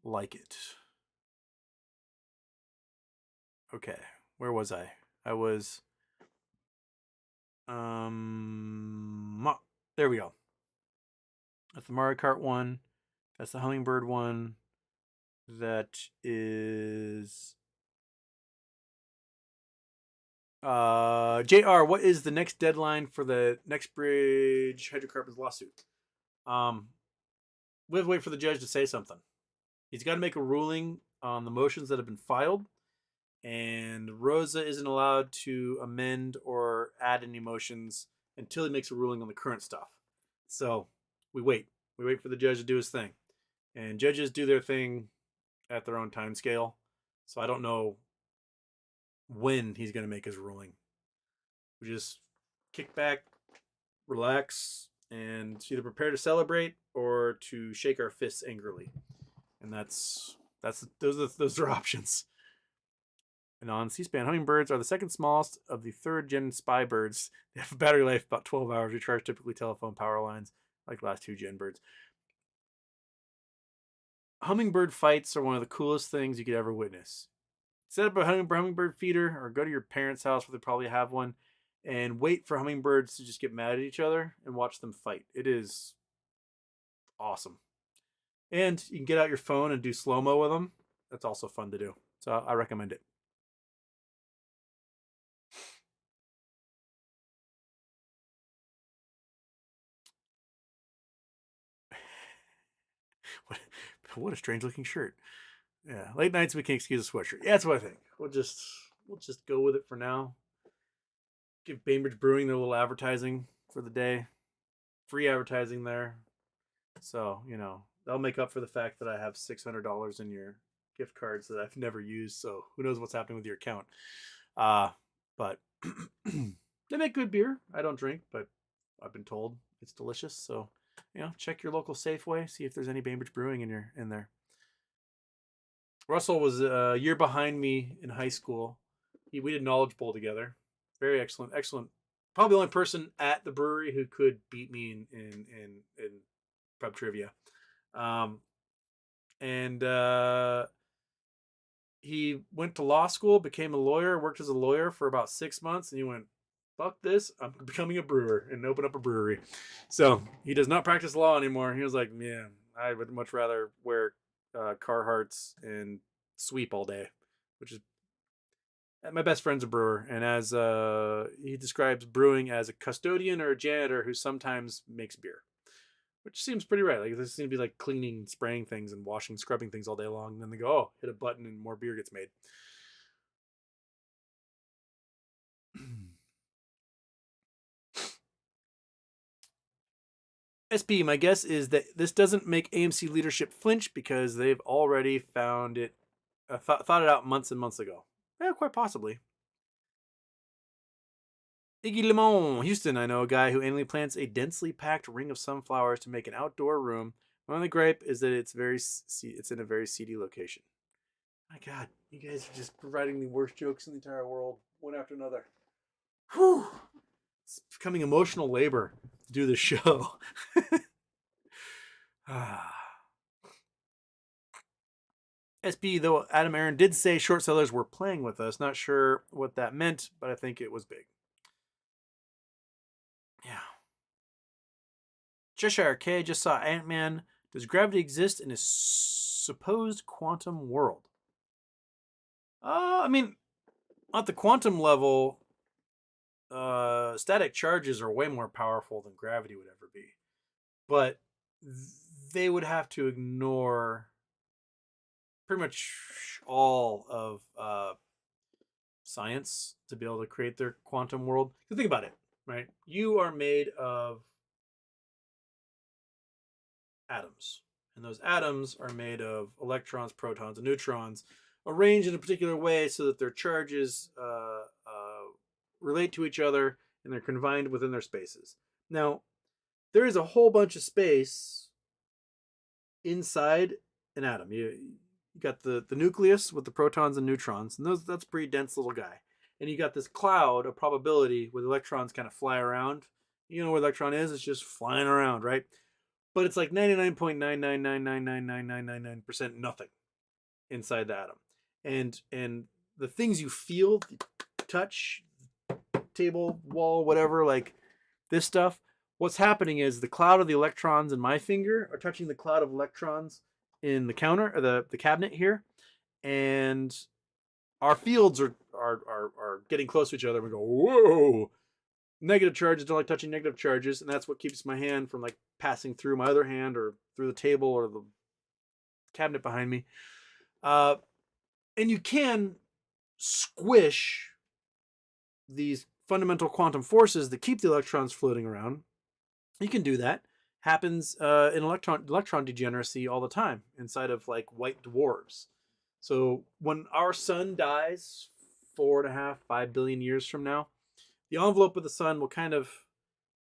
like it. Okay. Where was I? I was there we go. That's the Mario Kart one. That's the Hummingbird one. That is JR, what is the next deadline for the next bridge hydrocarbons lawsuit? We have to wait for the judge to say something. He's got to make a ruling on the motions that have been filed, and Rosa isn't allowed to amend or add any motions until he makes a ruling on the current stuff. So we wait. We wait for the judge to do his thing. And judges do their thing at their own time scale. So I don't know when he's going to make his ruling. We just kick back, relax, and either prepare to celebrate or to shake our fists angrily. And those are options. And on C-SPAN, hummingbirds are the second smallest of the third-gen spy birds. They have a battery life of about 12 hours. Recharge typically telephone power lines like the last two gen birds. Hummingbird fights are one of the coolest things you could ever witness. Set up a hummingbird feeder or go to your parents' house where they probably have one and wait for hummingbirds to just get mad at each other and watch them fight. It is awesome. And you can get out your phone and do slow-mo with them. That's also fun to do. So I recommend it. What a strange looking shirt. Yeah, late nights we can excuse a sweatshirt. Yeah, that's what I think. We'll just go with it for now. Give Bainbridge Brewing their little advertising for the day. Free advertising there. So, they'll make up for the fact that I have $600 in your gift cards that I've never used. So who knows what's happening with your account. But they make good beer. I don't drink, but I've been told it's delicious. So, check your local Safeway. See if there's any Bainbridge Brewing in there. Russell was a year behind me in high school. We did Knowledge Bowl together. Very excellent. Probably the only person at the brewery who could beat me in pub trivia. He went to law school, became a lawyer, worked as a lawyer for about 6 months, and he went, fuck this, I'm becoming a brewer, and open up a brewery. So he does not practice law anymore. He was like, man, I would much rather wear Carhartts and sweep all day, which is, my best friend's a brewer, and as he describes brewing as a custodian or a janitor who sometimes makes beer, which seems pretty right. Like, this seems to be like cleaning, spraying things and washing, scrubbing things all day long, and then they go, oh, hit a button and more beer gets made. SP, my guess is that this doesn't make AMC leadership flinch because they've already found it, thought it out months and months ago. Yeah, quite possibly. Iggy Lemon, Houston, I know a guy who annually plants a densely packed ring of sunflowers to make an outdoor room. My only gripe is that it's in a very seedy location. My God, you guys are just providing the worst jokes in the entire world, one after another. Whew. It's becoming emotional labor to do this show. SB, though Adam Aaron did say short sellers were playing with us. Not sure what that meant, but I think it was big. Yeah. Cheshire K just saw Ant-Man. Does gravity exist in a supposed quantum world? I mean, at the quantum level, static charges are way more powerful than gravity would ever be. But they would have to ignore pretty much all of science to be able to create their quantum world. So think about it, right? You are made of atoms, and those atoms are made of electrons, protons, and neutrons arranged in a particular way so that their charges relate to each other and they're confined within their spaces. Now, there is a whole bunch of space inside an atom. You got the nucleus with the protons and neutrons, and that's a pretty dense little guy. And you got this cloud of probability where the electrons kind of fly around. You know where the electron is? It's just flying around, right? But it's like 99.999999999% nothing inside the atom. And the things you feel, touch, table, wall, whatever, like this stuff, what's happening is the cloud of the electrons in my finger are touching the cloud of electrons in the counter, or the cabinet here, and our fields are getting close to each other. We go, whoa! Negative charges don't like touching negative charges, and that's what keeps my hand from like passing through my other hand or through the table or the cabinet behind me. And you can squish these fundamental quantum forces that keep the electrons floating around. You can do that. Happens in electron degeneracy all the time inside of like white dwarfs. So when our sun dies 4.5-5 billion years from now, the envelope of the sun will kind of,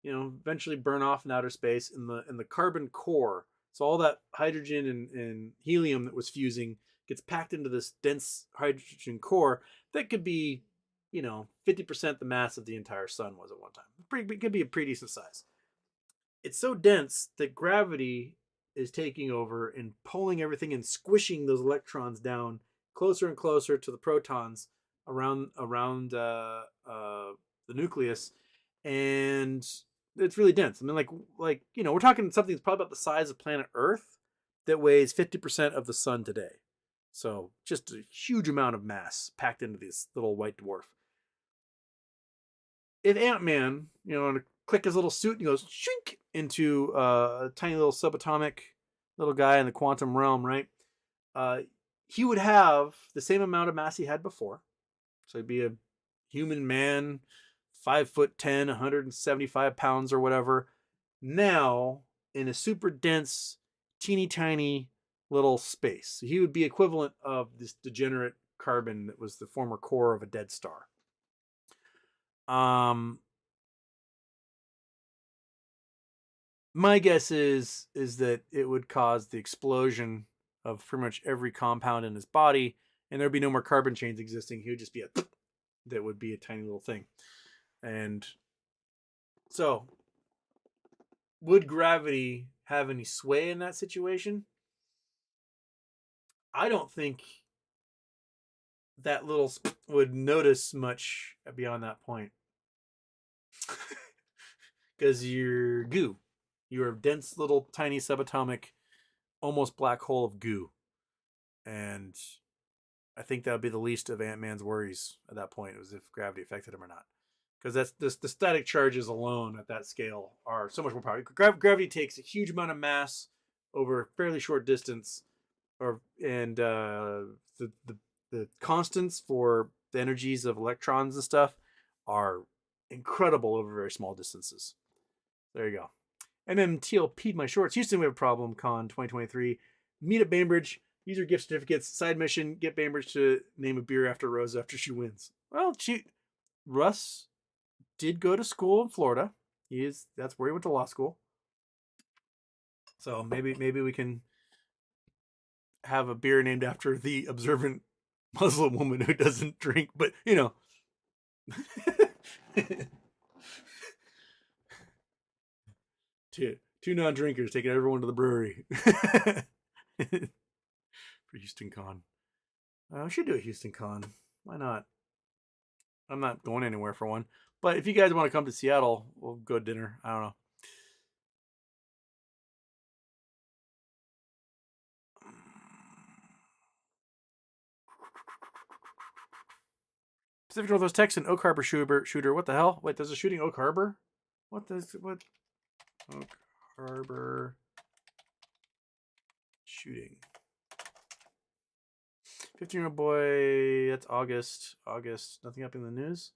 eventually burn off in outer space, in the carbon core. So all that hydrogen and helium that was fusing gets packed into this dense hydrogen core that could be, 50% the mass of the entire sun was at one time. It could be a pretty decent size. It's so dense that gravity is taking over and pulling everything and squishing those electrons down closer and closer to the protons around the nucleus, and it's really dense. I mean, we're talking something that's probably about the size of planet Earth that weighs 50% of the sun today. So just a huge amount of mass packed into this little white dwarf. If Ant-Man, click his little suit and he goes shrink into a tiny little subatomic little guy in the quantum realm, right? He would have the same amount of mass he had before. So he'd be a human man, 5'10", 175 pounds or whatever. Now in a super dense, teeny tiny little space. So he would be equivalent of this degenerate carbon that was the former core of a dead star. My guess is that it would cause the explosion of pretty much every compound in his body, and there'd be no more carbon chains existing. He would just be that would be a tiny little thing. And so, would gravity have any sway in that situation? I don't think that little would notice much beyond that point. Because you're goo. You're a dense little tiny subatomic, almost black hole of goo. And I think that would be the least of Ant-Man's worries at that point, was if gravity affected him or not. Because the static charges alone at that scale are so much more powerful. Gravity takes a huge amount of mass over a fairly short distance, and the constants for the energies of electrons and stuff are incredible over very small distances. There you go. MMTLP'd my shorts. Houston, we have a problem. Con 2023. Meet at Bainbridge. Use your gift certificates. Side mission. Get Bainbridge to name a beer after Rose after she wins. Well, Russ did go to school in Florida. That's where he went to law school. So maybe we can have a beer named after the observant Muslim woman who doesn't drink, but two non-drinkers taking everyone to the brewery. for Houston Con. We should do a Houston Con. Why not? I'm not going anywhere for one. But if you guys want to come to Seattle, we'll go to dinner. I don't know. Pacific Northwest Texan, Oak Harbor shooter. What the hell? Wait, there's a shooting Oak Harbor? What? Oak Harbor shooting. 15-year-old boy. That's August. Nothing happening in the news.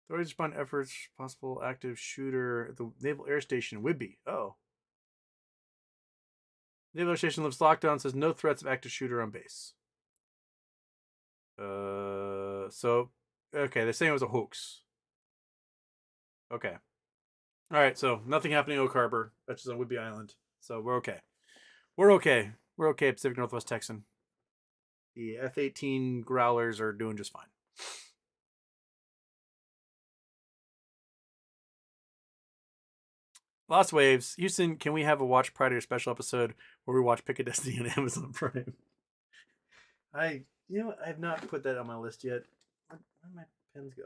Authorities respond to efforts. Possible active shooter at the Naval Air Station, Whidbey. Oh. Naval Air Station lifts lockdown. Says no threats of active shooter on base. So, okay, they're saying it was a hoax. Okay. All right, so nothing happening in Oak Harbor. That's just on Whidbey Island. So we're okay. We're okay, Pacific Northwest Texan. The F-18 Growlers are doing just fine. Lost Waves. Houston, can we have a Watch Pride or special episode where we watch Pick a Destiny on Amazon Prime? I have not put that on my list yet. Where did my pens go?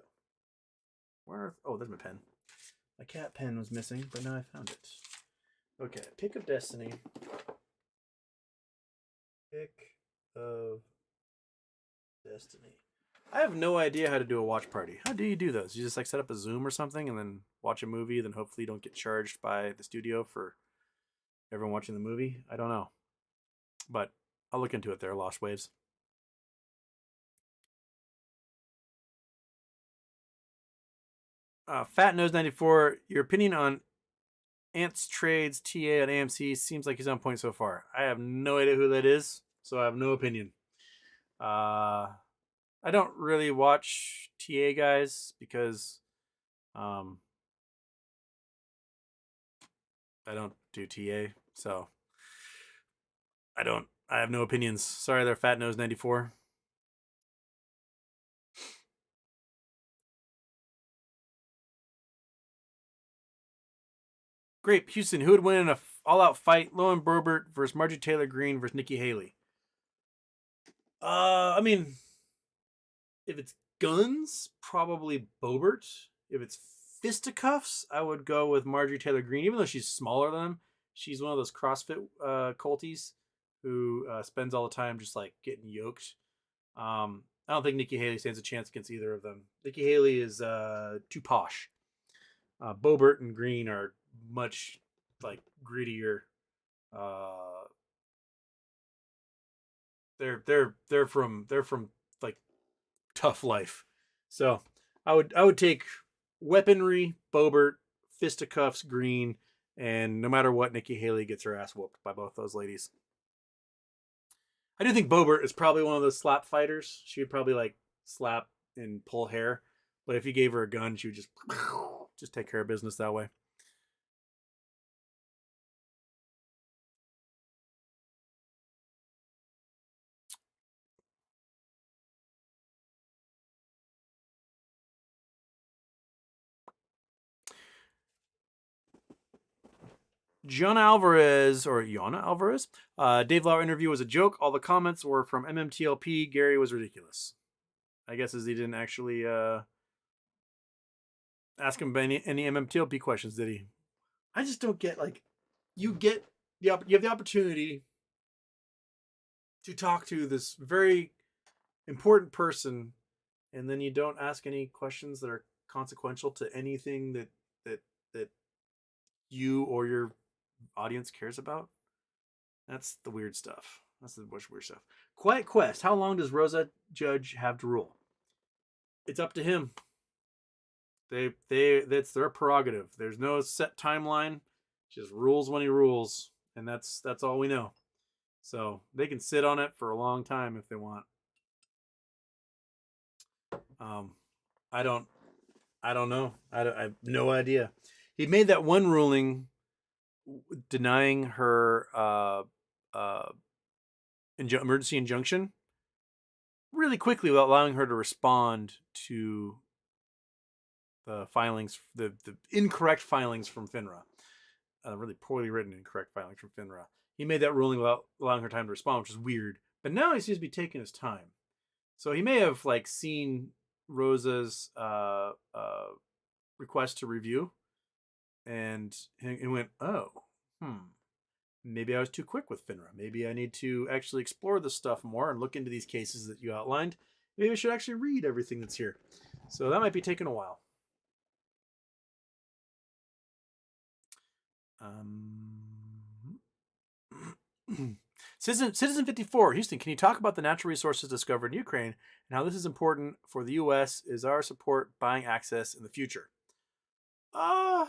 Oh, there's my pen. My cat pen was missing, but now I found it. Okay, Pick of Destiny. Pick of Destiny. I have no idea how to do a watch party. How do you do those? You just like set up a Zoom or something and then watch a movie, then hopefully you don't get charged by the studio for everyone watching the movie? I don't know. But I'll look into it there, Lost Waves. Fat Nose 94, your opinion on Ants Trades TA on AMC seems like he's on point so far. I have no idea who that is, so I have no opinion. I don't really watch TA guys because I don't do TA, so I have no opinions. Sorry there, Fat Nose 94. Grape, Houston, who would win in a all-out fight? Lohan Bobert versus Marjorie Taylor Greene versus Nikki Haley. I mean, if it's guns, probably Bobert. If it's fisticuffs, I would go with Marjorie Taylor Greene, even though she's smaller than him. She's one of those CrossFit culties who spends all the time just like getting yoked. I don't think Nikki Haley stands a chance against either of them. Nikki Haley is too posh. Bobert and Greene are much like grittier. They're from like tough life. So I would take weaponry, Bobert, fisticuffs, Greene, and no matter what, Nikki Haley gets her ass whooped by both those ladies. I do think Bobert is probably one of those slap fighters. She would probably like slap and pull hair, but if you gave her a gun, she would just take care of business that way. Yana Alvarez, Dave Lauer interview was a joke. All the comments were from MMTLP. Gary was ridiculous. I guess as he didn't actually ask him any MMTLP questions, did he? I just don't get, like, you have the opportunity to talk to this very important person, and then you don't ask any questions that are consequential to anything that you or your audience cares about. That's the weird stuff. That's the weird stuff. Quiet Quest. How long does Rosa Judge have to rule? It's up to him. That's their prerogative. There's no set timeline. Just rules when he rules, and that's all we know. So they can sit on it for a long time if they want. I don't know. I have no idea. He made that one ruling denying her emergency injunction really quickly without allowing her to respond to the filings, the incorrect filings from FINRA. Really poorly written incorrect filings from FINRA. he made that ruling without allowing her time to respond, which is weird. But now he seems to be taking his time. So he may have like seen Rosa's request to review, and he went, "Oh, maybe I was too quick with FINRA. Maybe I need to actually explore this stuff more and look into these cases that you outlined. Maybe I should actually read everything that's here." So that might be taking a while. Citizen 54, Houston, can you talk about the natural resources discovered in Ukraine and how this is important for the U.S.? Is our support buying access in the future? I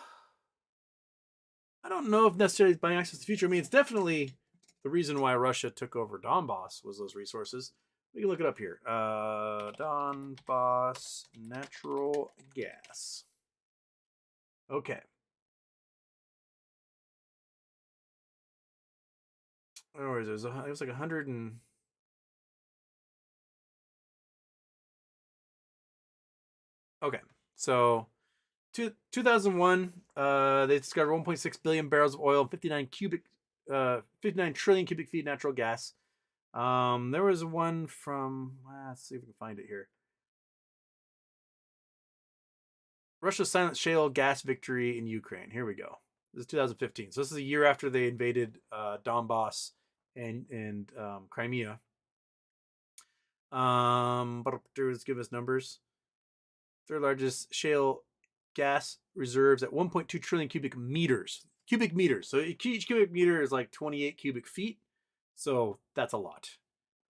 don't know if necessarily buying access in the future. I mean, it's definitely the reason why Russia took over Donbass was those resources. We can look it up here. Donbass natural gas. Okay. Where is it? It was like 100 and... Okay. So 2001, they discovered 1.6 billion barrels of oil, 59 trillion cubic feet of natural gas. There was one from, let's see if we can find it here. Russia's silent shale gas victory in Ukraine. Here we go. This is 2015. So this is a year after they invaded Donbass and Crimea. But let's give us numbers. Third largest shale gas reserves at 1.2 trillion cubic meters. So each cubic meter is like 28 cubic feet. So that's a lot.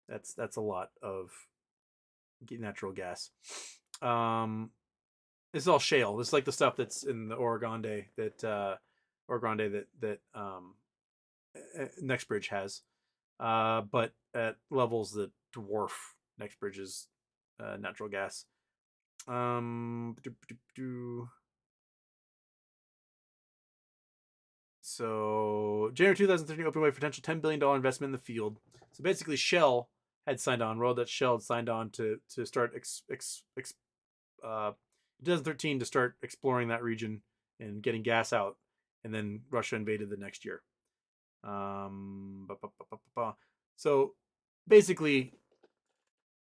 That's a lot of natural gas. This is all shale. This is like the stuff that's in the Oregon that Nextbridge has, but at levels that dwarf Nextbridge's natural gas. So January 2013 opened way for potential $10 billion investment in the field. So basically, Shell had signed on. Royal Dutch Shell had signed on to start 2013 to start exploring that region and getting gas out, and then Russia invaded the next year. So basically,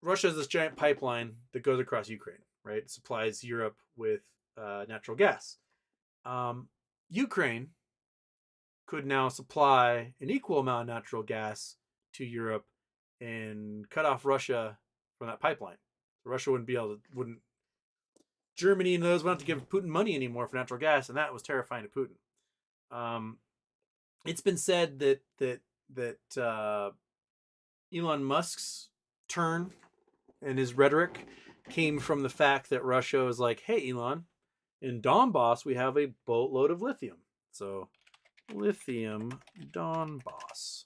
Russia has this giant pipeline that goes across Ukraine, right? It supplies Europe with natural gas. Ukraine could now supply an equal amount of natural gas to Europe and cut off Russia from that pipeline. So Russia wouldn't Germany and those wouldn't have to give Putin money anymore for natural gas, and that was terrifying to Putin. It's been said that Elon Musk's turn and his rhetoric came from the fact that Russia was like, "Hey, Elon, in Donbass we have a boatload of lithium." So, lithium Donbass.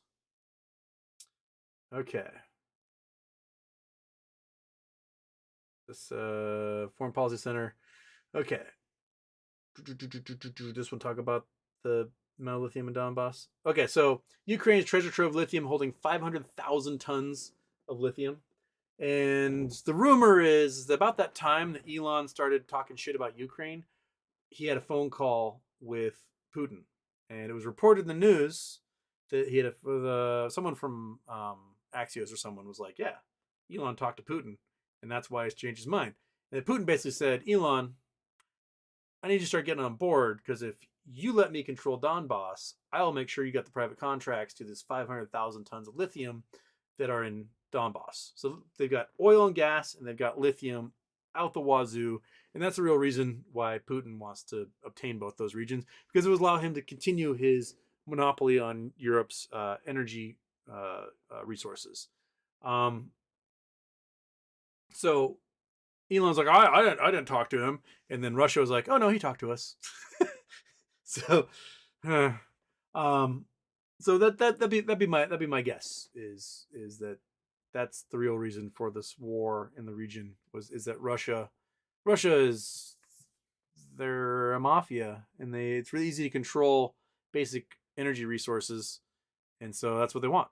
Okay. This Foreign Policy Center. Okay. This one talk about the amount of lithium in Donbass. Okay, so Ukraine's treasure trove of lithium holding 500,000 tons of lithium. And the rumor is that about that time that Elon started talking shit about Ukraine, he had a phone call with Putin. And it was reported in the news that he had someone from Axios or someone was like, "Yeah, Elon talked to Putin, and that's why he's changed his mind." And Putin basically said, "Elon, I need you to start getting on board, because if you let me control Donbass, I'll make sure you got the private contracts to this 500,000 tons of lithium that are in Donbass." So they've got oil and gas, and they've got lithium out the wazoo. And that's the real reason why Putin wants to obtain both those regions, because it would allow him to continue his monopoly on Europe's energy resources. So Elon's like, I didn't talk to him. And then Russia was like, "Oh no, he talked to us." So, so that'd be my guess is that that's the real reason for this war in the region is that Russia they're a mafia, and it's really easy to control basic energy resources, and so that's what they want.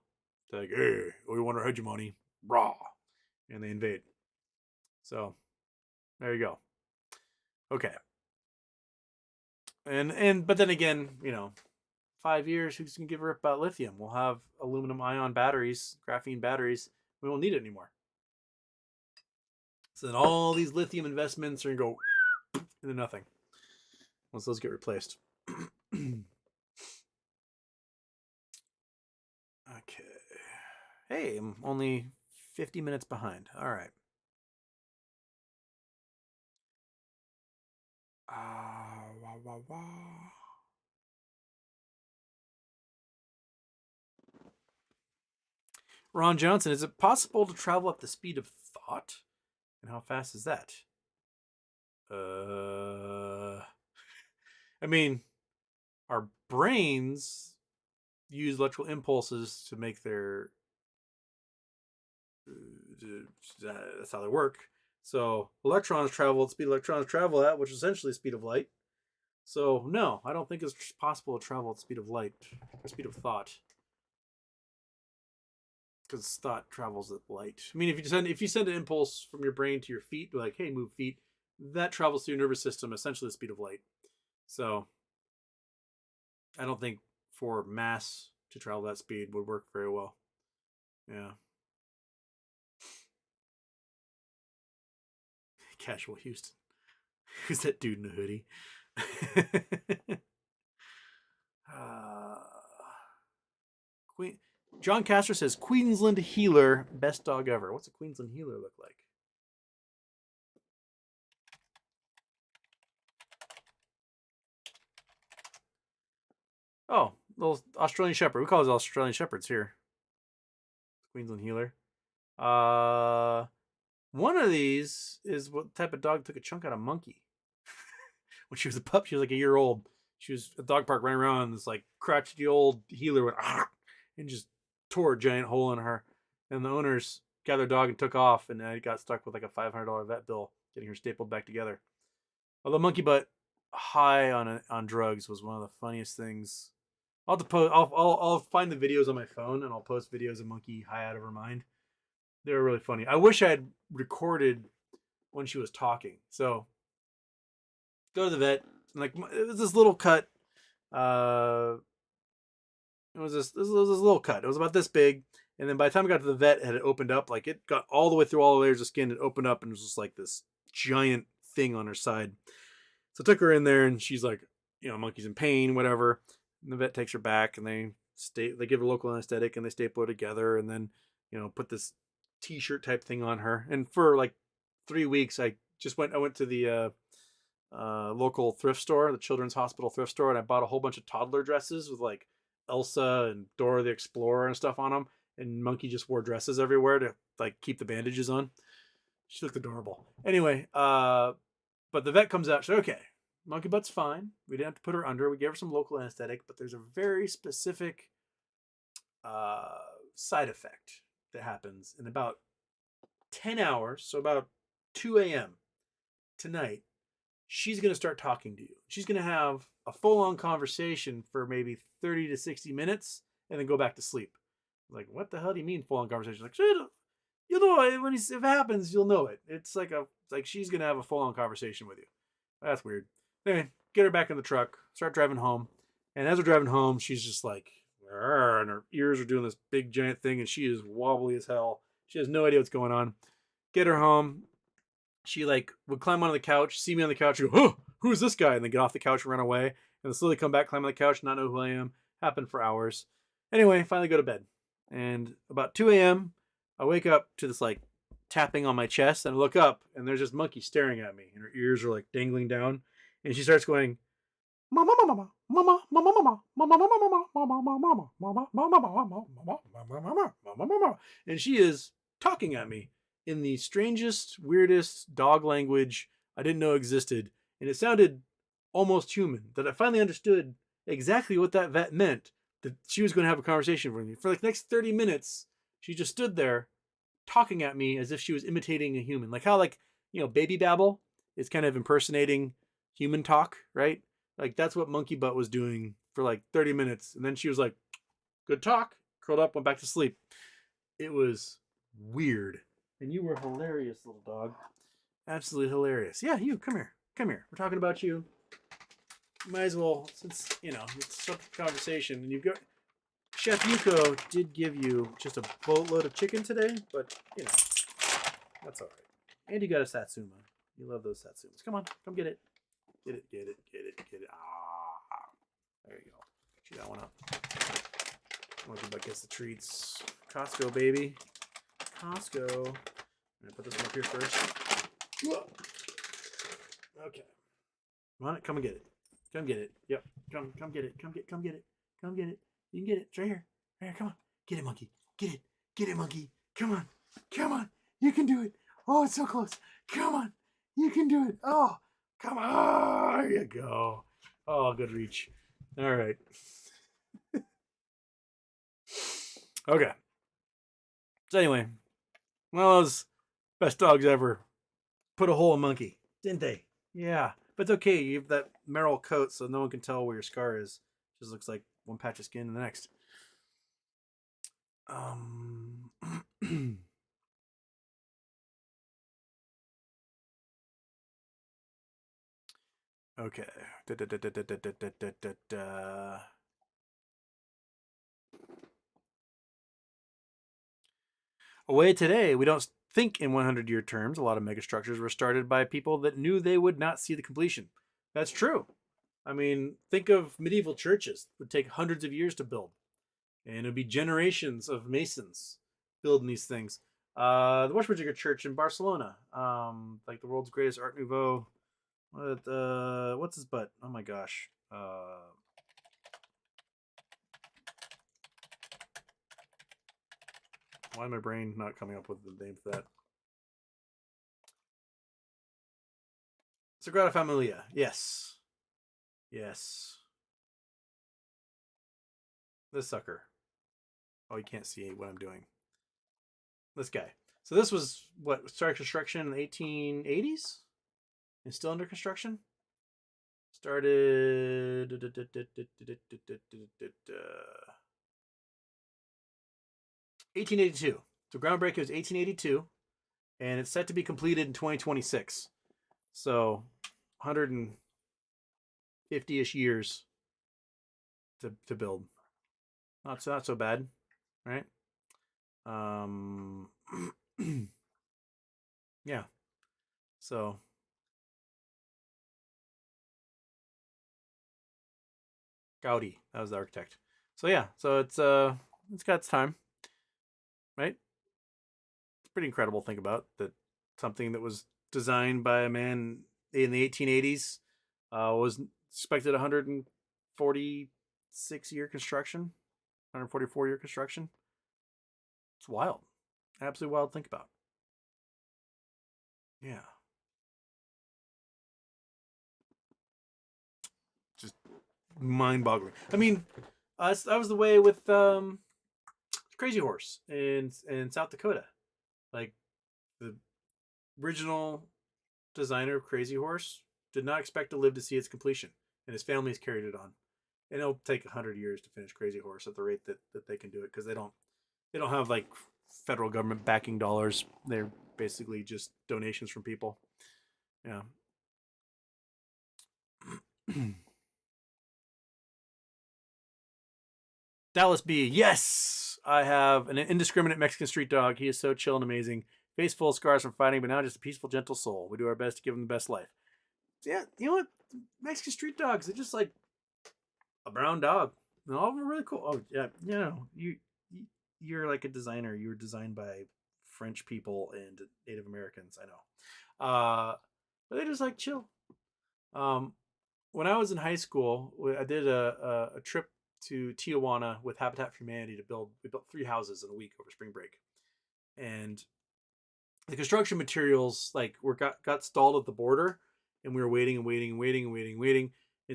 They're like, "Hey, we want our hegemony, brah," and they invade. So there you go. Okay. And but then again, 5 years, who's going to give a rip about lithium? We'll have aluminum ion batteries, graphene batteries. We won't need it anymore. So then all these lithium investments are going to go into nothing once those get replaced. Okay. Hey, I'm only 50 minutes behind. All right. Ron Johnson, is it possible to travel at the speed of thought? And how fast is that? I mean, our brains use electrical impulses to make their that's how they work. So electrons travel at the speed electrons travel at, which is essentially the speed of light. So no, I don't think it's possible to travel at the speed of light, or speed of thought, because thought travels at light. I mean, if you send an impulse from your brain to your feet, like hey, move feet, that travels through your nervous system essentially the speed of light. So I don't think for mass to travel that speed would work very well. Yeah. Casual Houston. Who's that dude in a hoodie? Queen John Castro says Queensland Heeler, best dog ever. What's a Queensland Heeler look like? Oh, little Australian Shepherd. We call those Australian Shepherds here. Queensland Heeler. One of these is what type of dog took a chunk out of monkey. When she was a pup, she was like a year old. She was at the dog park running around, and this like crotchety old heeler went and just tore a giant hole in her. And the owners got their dog and took off, and I got stuck with like a $500 vet bill getting her stapled back together. Although monkey butt high on drugs was one of the funniest things. I'll have to post. I'll find the videos on my phone and I'll post videos of monkey high out of her mind. They were really funny. I wish I had recorded when she was talking. So go to the vet. And like it was this little cut. It was this little cut. It was about this big. And then by the time I got to the vet, it had opened up. Like it got all the way through all the layers of skin. It opened up and it was just like this giant thing on her side. So I took her in there and she's like, monkey's in pain, whatever. And the vet takes her back and they give her local anesthetic and they staple her together and then, put this t-shirt type thing on her. And for like 3 weeks, I went to the local thrift store, the Children's Hospital thrift store, and I bought a whole bunch of toddler dresses with like Elsa and Dora the Explorer and stuff on them. And Monkey just wore dresses everywhere to like keep the bandages on. She looked adorable. Anyway, but the vet comes out. She's like, okay, Monkey butt's fine. We didn't have to put her under. We gave her some local anesthetic, but there's a very specific side effect that happens in about 10 hours. So about 2 a.m. tonight, she's going to start talking to you. She's going to have a full-on conversation for maybe 30 to 60 minutes and then go back to sleep. Like, what the hell do you mean full-on conversation? Like, you'll know it when if it happens, you'll know it. It's like she's going to have a full-on conversation with you. That's weird. Anyway, get her back in the truck, start driving home. And as we're driving home, she's just like, and her ears are doing this big giant thing and she is wobbly as hell. She has no idea what's going on. Get her home. She like would climb onto the couch, see me on the couch, and go, oh, who's this guy? And then get off the couch and run away. And then slowly come back, climb on the couch, not know who I am. Happened for hours. Anyway, finally go to bed. And about 2 a.m., I wake up to this like tapping on my chest and I look up and there's this monkey staring at me and her ears are like dangling down. And she starts going, mama, mama, mama, mama, mama, mama, mama, mama, mama, mama, mama, mama, mama, mama, mama. And she is talking at me in the strangest, weirdest dog language I didn't know existed. And it sounded almost human, that I finally understood exactly what that vet meant, that she was going to have a conversation with me. For like the next 30 minutes, she just stood there talking at me as if she was imitating a human. Like how baby babble is kind of impersonating human talk, right? Like that's what Monkey Butt was doing for like 30 minutes. And then she was like, good talk, curled up, went back to sleep. It was weird. And you were hilarious, little dog. Absolutely hilarious. Yeah, you, come here. Come here. We're talking about you. might as well, since, it's such a conversation. And you've got, Chef Yuko did give you just a boatload of chicken today, but, that's all right. And you got a satsuma. You love those satsumas. Come on, come get it. Get it, get it, get it, get it. Ah, there you go. Chew that one up. What gets the treats? Costco, baby. Costco. I'm gonna put this one up here first. Okay. Come on, come and get it. Come get it. Yep. Come get it. Come get it. Come get it. You can get it. It's right here. Right here. Come on. Get it, monkey. Get it. Get it, monkey. Come on. Come on. You can do it. Oh, it's so close. Come on. You can do it. Oh, come on. There you go. Oh, good reach. All right. Okay. So anyway, one of those best dogs ever put a hole in monkey, didn't they? Yeah. But it's okay. You have that merle coat, so no one can tell where your scar is. It just looks like one patch of skin and the next. Okay. Away today, we don't think in 100-year terms. A lot of megastructures were started by people that knew they would not see the completion. That's true. I mean, think of medieval churches. It would take hundreds of years to build. And it would be generations of masons building these things. The Westminster Church in Barcelona, like the world's greatest Art Nouveau. What's his butt? Oh my gosh. Why is my brain not coming up with the name for that? Sagrada Familia. Yes. Yes. This sucker. Oh, you can't see what I'm doing. This guy. So this was what started construction in the 1880s? And still under construction? Started 1882. So groundbreaking was 1882, and it's set to be completed in 2026. So 150-ish years to build. Not so bad, right? Yeah. So Gaudi, that was the architect. So yeah, so it's got its time, right? It's pretty incredible to think about that something that was designed by a man in the 1880s was expected 146-year construction, 144-year construction. It's wild, absolutely wild to think about. Yeah. Just mind-boggling. I mean, that was the way with Crazy Horse in South Dakota. Like, the original designer of Crazy Horse did not expect to live to see its completion, and his family's carried it on. And it'll take 100 years to finish Crazy Horse at the rate that they can do it, because they don't have like federal government backing dollars. They're basically just donations from people. Yeah. Dallas B. Yes, I have an indiscriminate Mexican street dog. He is so chill and amazing. Face full of scars from fighting, but now just a peaceful, gentle soul. We do our best to give him the best life. Yeah, you know what? Mexican street dogs, they're just like a brown dog. And all of them are really cool. Oh, yeah, you're like a designer. You were designed by French people and Native Americans, I know. But they just like chill. When I was in high school, I did a trip to Tijuana with Habitat for Humanity we built 3 houses in a week over spring break. And the construction materials like got stalled at the border, and we were waiting. And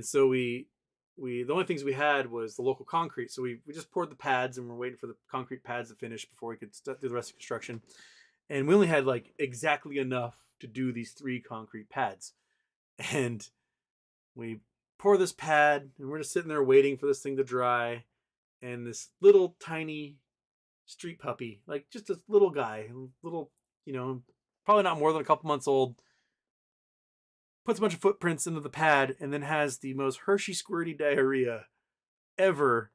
so the only things we had was the local concrete. So we just poured the pads, and we're waiting for the concrete pads to finish before we could do the rest of the construction. And we only had like exactly enough to do these 3 concrete pads. And we pour this pad, and we're just sitting there waiting for this thing to dry. And this little tiny street puppy, like just this little guy, little, probably not more than a couple months old, puts a bunch of footprints into the pad, and then has the most Hershey squirty diarrhea ever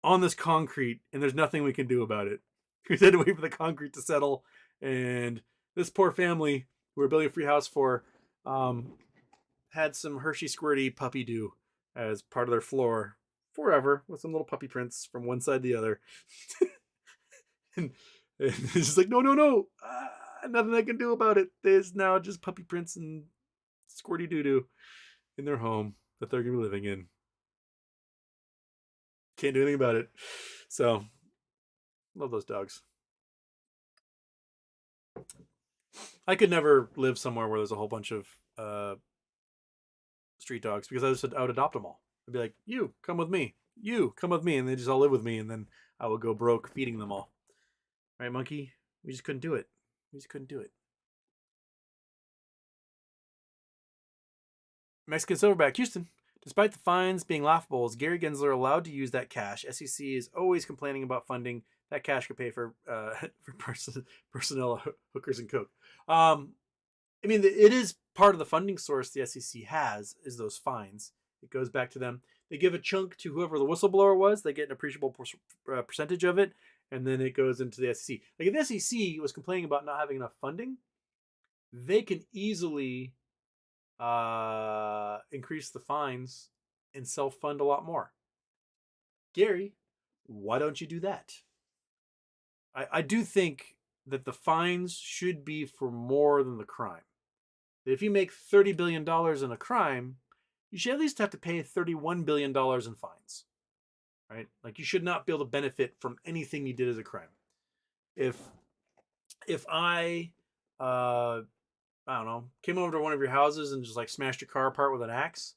on this concrete, and there's nothing we can do about it. We had to wait for the concrete to settle, and this poor family who we're building a free house for had some Hershey squirty puppy doo as part of their floor forever, with some little puppy prints from one side to the other. and it's just like, no, nothing I can do about it. There's now just puppy prints and squirty doo-doo in their home that they're gonna be living in. Can't do anything about it. So, love those dogs. I could never live somewhere where there's a whole bunch of street dogs, because I would adopt them all. I'd be like, you come with me, you come with me, and they just all live with me, and then I would go broke feeding them all. Right, monkey? We just couldn't do it. Mexican Silverback, Houston. Despite the fines being laughable, is Gary Gensler allowed to use that cash? SEC is always complaining about funding. That cash could pay for personnel, hookers, and coke. I mean, it is part of the funding source the SEC has, is those fines. It goes back to them. They give a chunk to whoever the whistleblower was. They get an appreciable percentage of it, and then it goes into the SEC. Like, if the SEC was complaining about not having enough funding, they can easily increase the fines and self-fund a lot more. Gary, why don't you do that? I do think that the fines should be for more than the crime. If you make $30 billion in a crime, you should at least have to pay $31 billion in fines. Right? Like, you should not be able to benefit from anything you did as a crime. If I don't know, came over to one of your houses and just like smashed your car apart with an axe,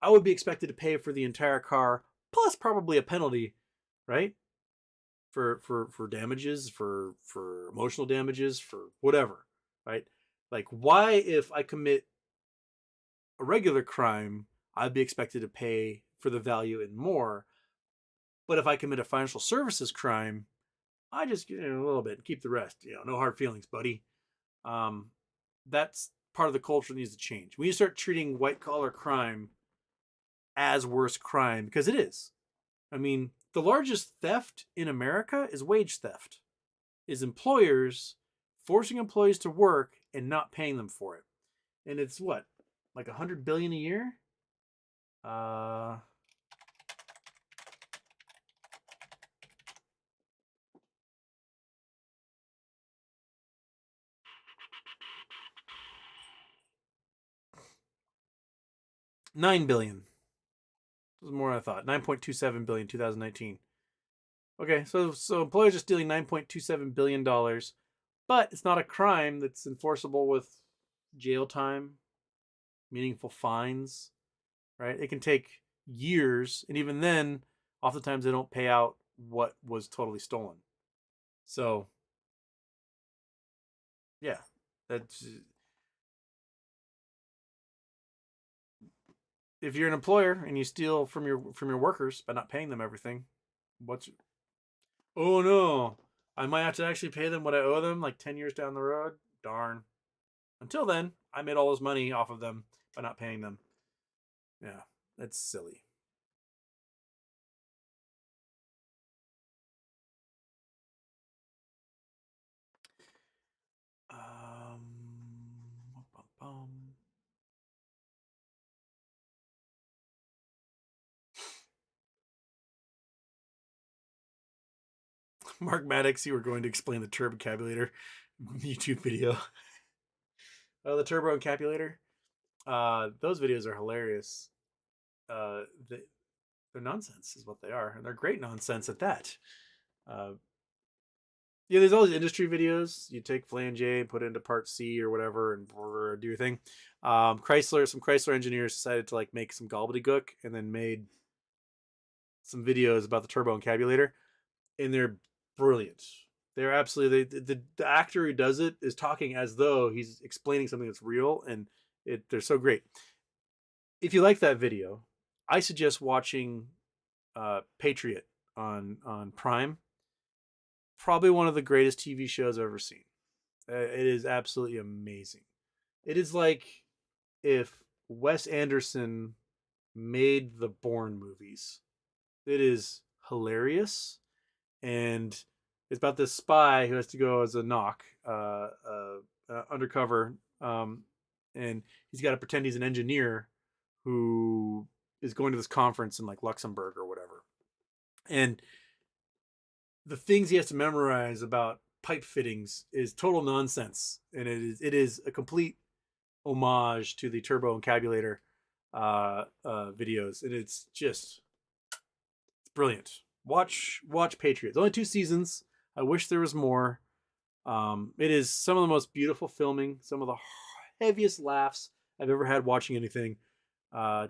I would be expected to pay for the entire car, plus probably a penalty, right? For damages, for emotional damages, for whatever, right? Like, why, if I commit a regular crime, I'd be expected to pay for the value and more, but if I commit a financial services crime, I just get a little bit and keep the rest. No hard feelings, buddy. That's part of the culture that needs to change. We need to start treating white collar crime as worse crime, because it is. I mean, the largest theft in America is wage theft. Is employers forcing employees to work and not paying them for it. And it's what? Like $100 billion a year? $9 billion. This is more than I thought. $9.27 billion, 2019. Okay, so employers are stealing $9.27 billion, but it's not a crime that's enforceable with jail time, meaningful fines, right? It can take years, and even then, oftentimes they don't pay out what was totally stolen. So, yeah, that's... If you're an employer and you steal from your workers by not paying them everything, oh no, I might have to actually pay them what I owe them like 10 years down the road. Darn. Until then, I made all this money off of them by not paying them. Yeah, that's silly. Mark Maddox, you were going to explain the turbocabulator YouTube video. The turbo encapulator. Those videos are hilarious. They're nonsense is what they are, and they're great nonsense at that. Yeah, there's all these industry videos. You take flange A, put it into part C or whatever, and do your thing. Some Chrysler engineers decided to like make some gobbledygook, and then made some videos about the turbo encapulator, and they're brilliant. They're absolutely the actor who does it is talking as though he's explaining something that's real, and they're so great. If you like that video, I suggest watching Patriot on Prime. Probably one of the greatest TV shows I've ever seen. It is absolutely amazing. It is like if Wes Anderson made the Bourne movies. It is hilarious, and it's about this spy who has to go as a undercover, and he's got to pretend he's an engineer who is going to this conference in like Luxembourg or whatever. And the things he has to memorize about pipe fittings is total nonsense, and it is a complete homage to the Turbo Encabulator videos, and it's brilliant. Watch Patriots. Only 2 seasons. I wish there was more. It is some of the most beautiful filming, some of the heaviest laughs I've ever had watching anything.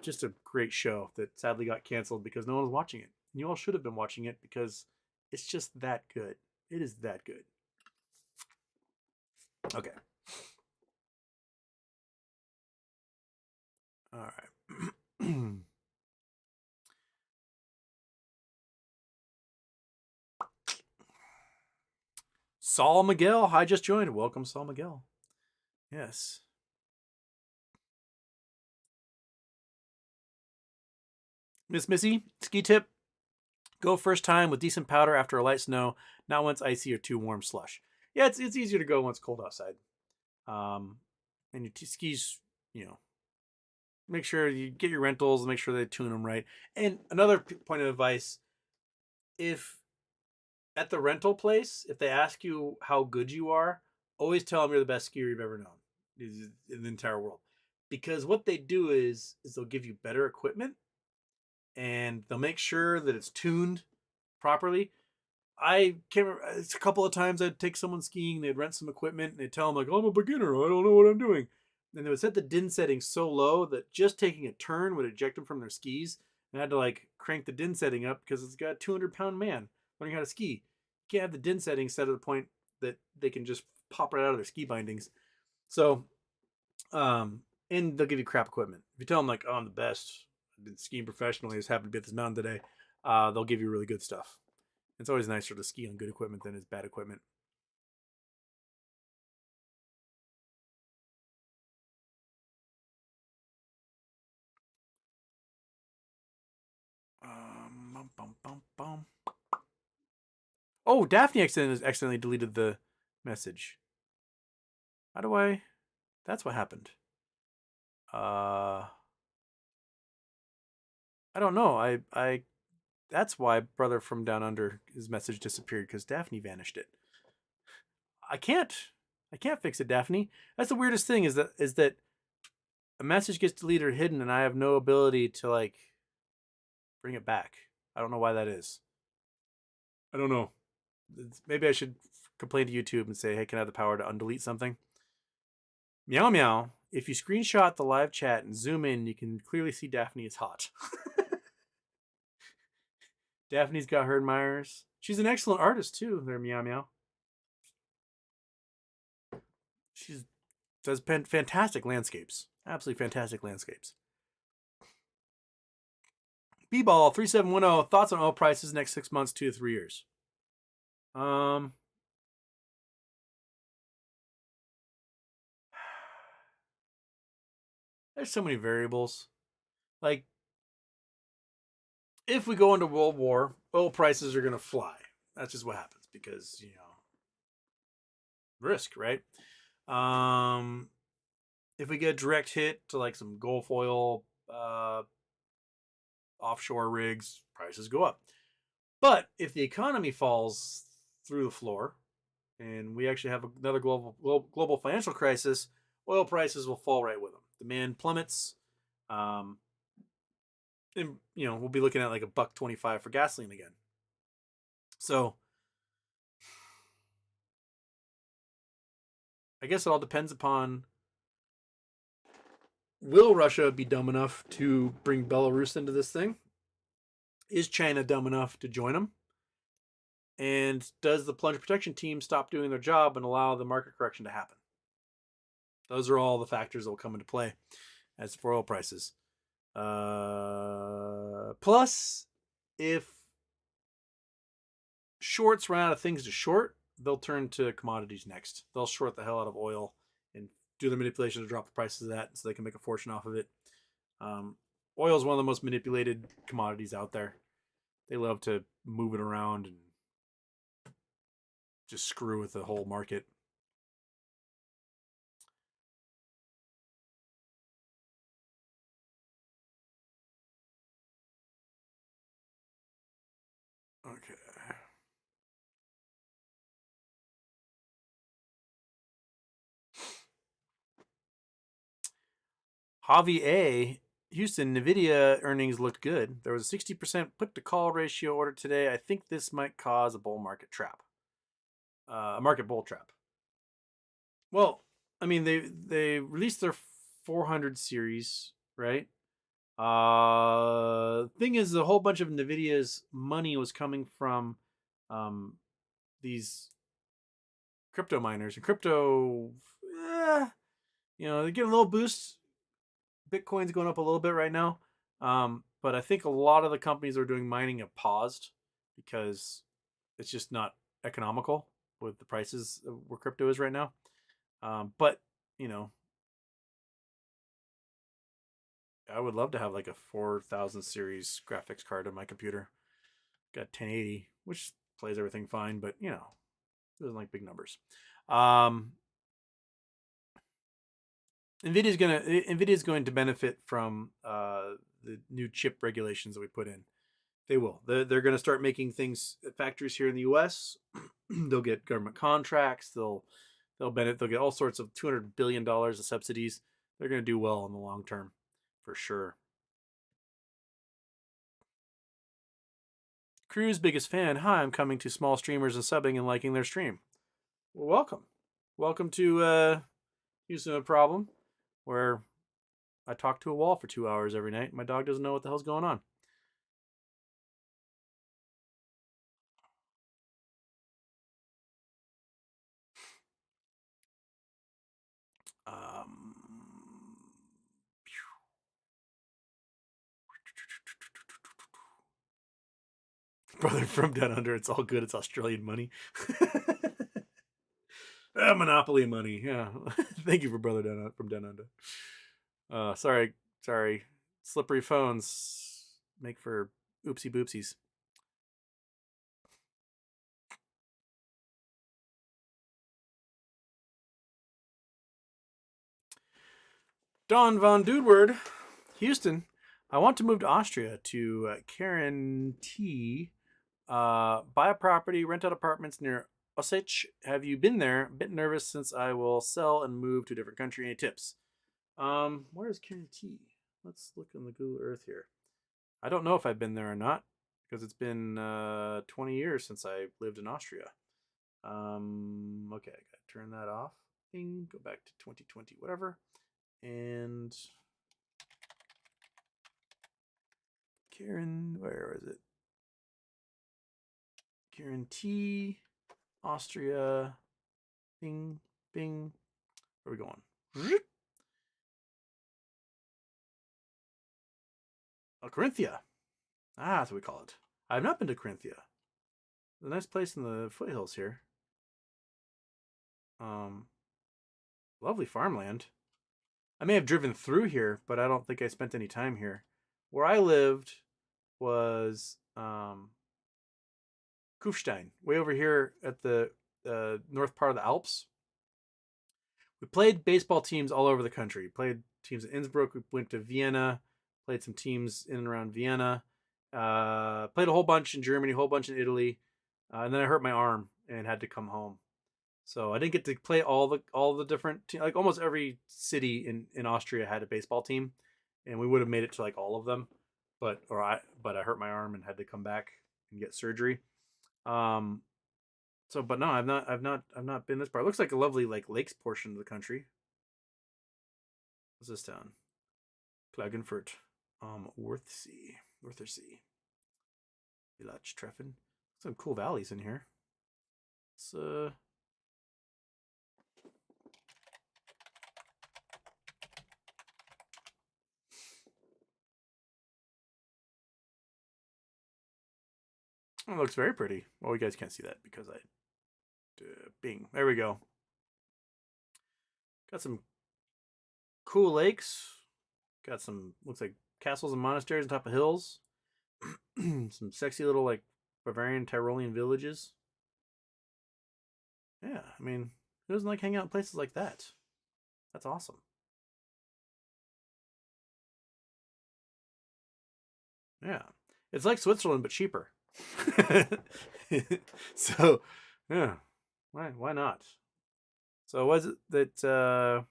Just a great show that sadly got canceled because no one was watching it. And you all should have been watching it because it's just that good. It is that good. Okay. All right. Saul Miguel, I just joined. Welcome, Saul Miguel. Yes. Miss Missy, ski tip. Go first time with decent powder after a light snow, not when it's icy or too warm slush. Yeah, it's easier to go when it's cold outside. And your skis, make sure you get your rentals and make sure they tune them right. And another point of advice, if at the rental place, if they ask you how good you are, always tell them you're the best skier you've ever known in the entire world. Because what they do is they'll give you better equipment and they'll make sure that it's tuned properly. I can't remember, it's a couple of times I'd take someone skiing, they'd rent some equipment, and they'd tell them, like, oh, I'm a beginner, I don't know what I'm doing. And they would set the din setting so low that just taking a turn would eject them from their skis. And I had to, like, crank the din setting up because it's got a 200-pound man learning how to ski. You can't have the din setting set at the point that they can just pop right out of their ski bindings. So, and they'll give you crap equipment. If you tell them, like, oh, I'm the best, I've been skiing professionally, I just happened to be at this mountain today, they'll give you really good stuff. It's always nicer to ski on good equipment than is bad equipment. Oh, Daphne accidentally deleted the message. How do I? That's what happened. I don't know. I that's why Brother from Down Under, his message disappeared because Daphne vanished it. I can't fix it, Daphne. That's the weirdest thing is that a message gets deleted or hidden and I have no ability to like bring it back. I don't know why that is. I don't know. Maybe I should complain to YouTube and say, hey, can I have the power to undelete something? Meow meow. If you screenshot the live chat and zoom in, you can clearly see Daphne is hot. Daphne's got her admirers. She's an excellent artist too, there, meow meow. She does fantastic landscapes. Absolutely fantastic landscapes. B-Ball 3710, thoughts on oil prices next 6 months, 2 to 3 years. There's so many variables. Like, if we go into World War, oil prices are going to fly. That's just what happens because, risk, right? If we get a direct hit to like some Gulf oil offshore rigs, prices go up. But if the economy falls through the floor and we actually have another global financial crisis, oil prices will fall right with them. Demand plummets. And we'll be looking at like $1.25 for gasoline again. So I guess it all depends upon, will Russia be dumb enough to bring Belarus into this thing? Is China dumb enough to join them? And does the plunge protection team stop doing their job and allow the market correction to happen? Those are all the factors that will come into play as for oil prices. Plus, if shorts run out of things to short, they'll turn to commodities next. They'll short the hell out of oil and do the manipulation to drop the prices of that so they can make a fortune off of it. Oil is one of the most manipulated commodities out there. They love to move it around and just screw with the whole market. Okay. Javi A. Houston, NVIDIA earnings looked good. There was a 60% put-to-call ratio order today. I think this might cause a bull market trap. A market bull trap. Well, I mean, they released their 400 series, right? Thing is, a whole bunch of NVIDIA's money was coming from these crypto miners. And crypto, they get a little boost. Bitcoin's going up a little bit right now. But I think a lot of the companies that are doing mining have paused because it's just not economical with the prices of where crypto is right now. But, I would love to have like a 4000 series graphics card on my computer. Got 1080, which plays everything fine, but, doesn't like big numbers. NVIDIA's going to benefit from the new chip regulations that we put in. They will. They're going to start making things at factories here in the U.S. They'll get government contracts. They'll benefit. They'll get all sorts of $200 billion of subsidies. They're going to do well in the long term, for sure. Crew's biggest fan. Hi, I'm coming to small streamers and subbing and liking their stream. Well, welcome. Welcome to Houston a Problem, where I talk to a wall for 2 hours every night. My dog doesn't know what the hell's going on. Brother from down under, it's all good. It's Australian money. Monopoly money. Yeah. Thank you for brother from down under. Sorry. Slippery phones make for oopsie boopsies. Don Von Dudeward, Houston. I want to move to Austria to Karen T. Buy a property, rent out apartments near Osage. Have you been there? A bit nervous since I will sell and move to a different country. Any tips? Where is Karen T? Let's look on the Google Earth here. I don't know if I've been there or not because it's been 20 years since I lived in Austria. Okay, I gotta turn that off. Go back to 2020, whatever. And Karen, where is it? Karen T, Austria, bing. Where are we going? Oh, Corinthia. That's what we call it. I've not been to Corinthia. It's a nice place in the foothills here. Lovely farmland. I may have driven through here, but I don't think I spent any time here. Where I lived was Kufstein, way over here at the north part of the Alps. We played baseball teams all over the country. Played teams in Innsbruck. We went to Vienna. Played some teams in and around Vienna. Played a whole bunch in Germany, a whole bunch in Italy, and then I hurt my arm and had to come home. So I didn't get to play all the different like almost every city in Austria had a baseball team, and we would have made it to like all of them, but I hurt my arm and had to come back and get surgery. But no, I've not been this far. It looks like a lovely like lakes portion of the country. What's this town? Klagenfurt, Wörthersee, Village Treffen. Some cool valleys in here. It's It looks very pretty. Well, you guys can't see that because bing. There we go. Got some cool lakes. Got some, looks like castles and monasteries on top of hills. Some sexy little like Bavarian Tyrolean villages. Yeah, I mean, who doesn't like hanging out in places like that? That's awesome. Yeah, it's like Switzerland but cheaper. So, yeah, why not? So, was it that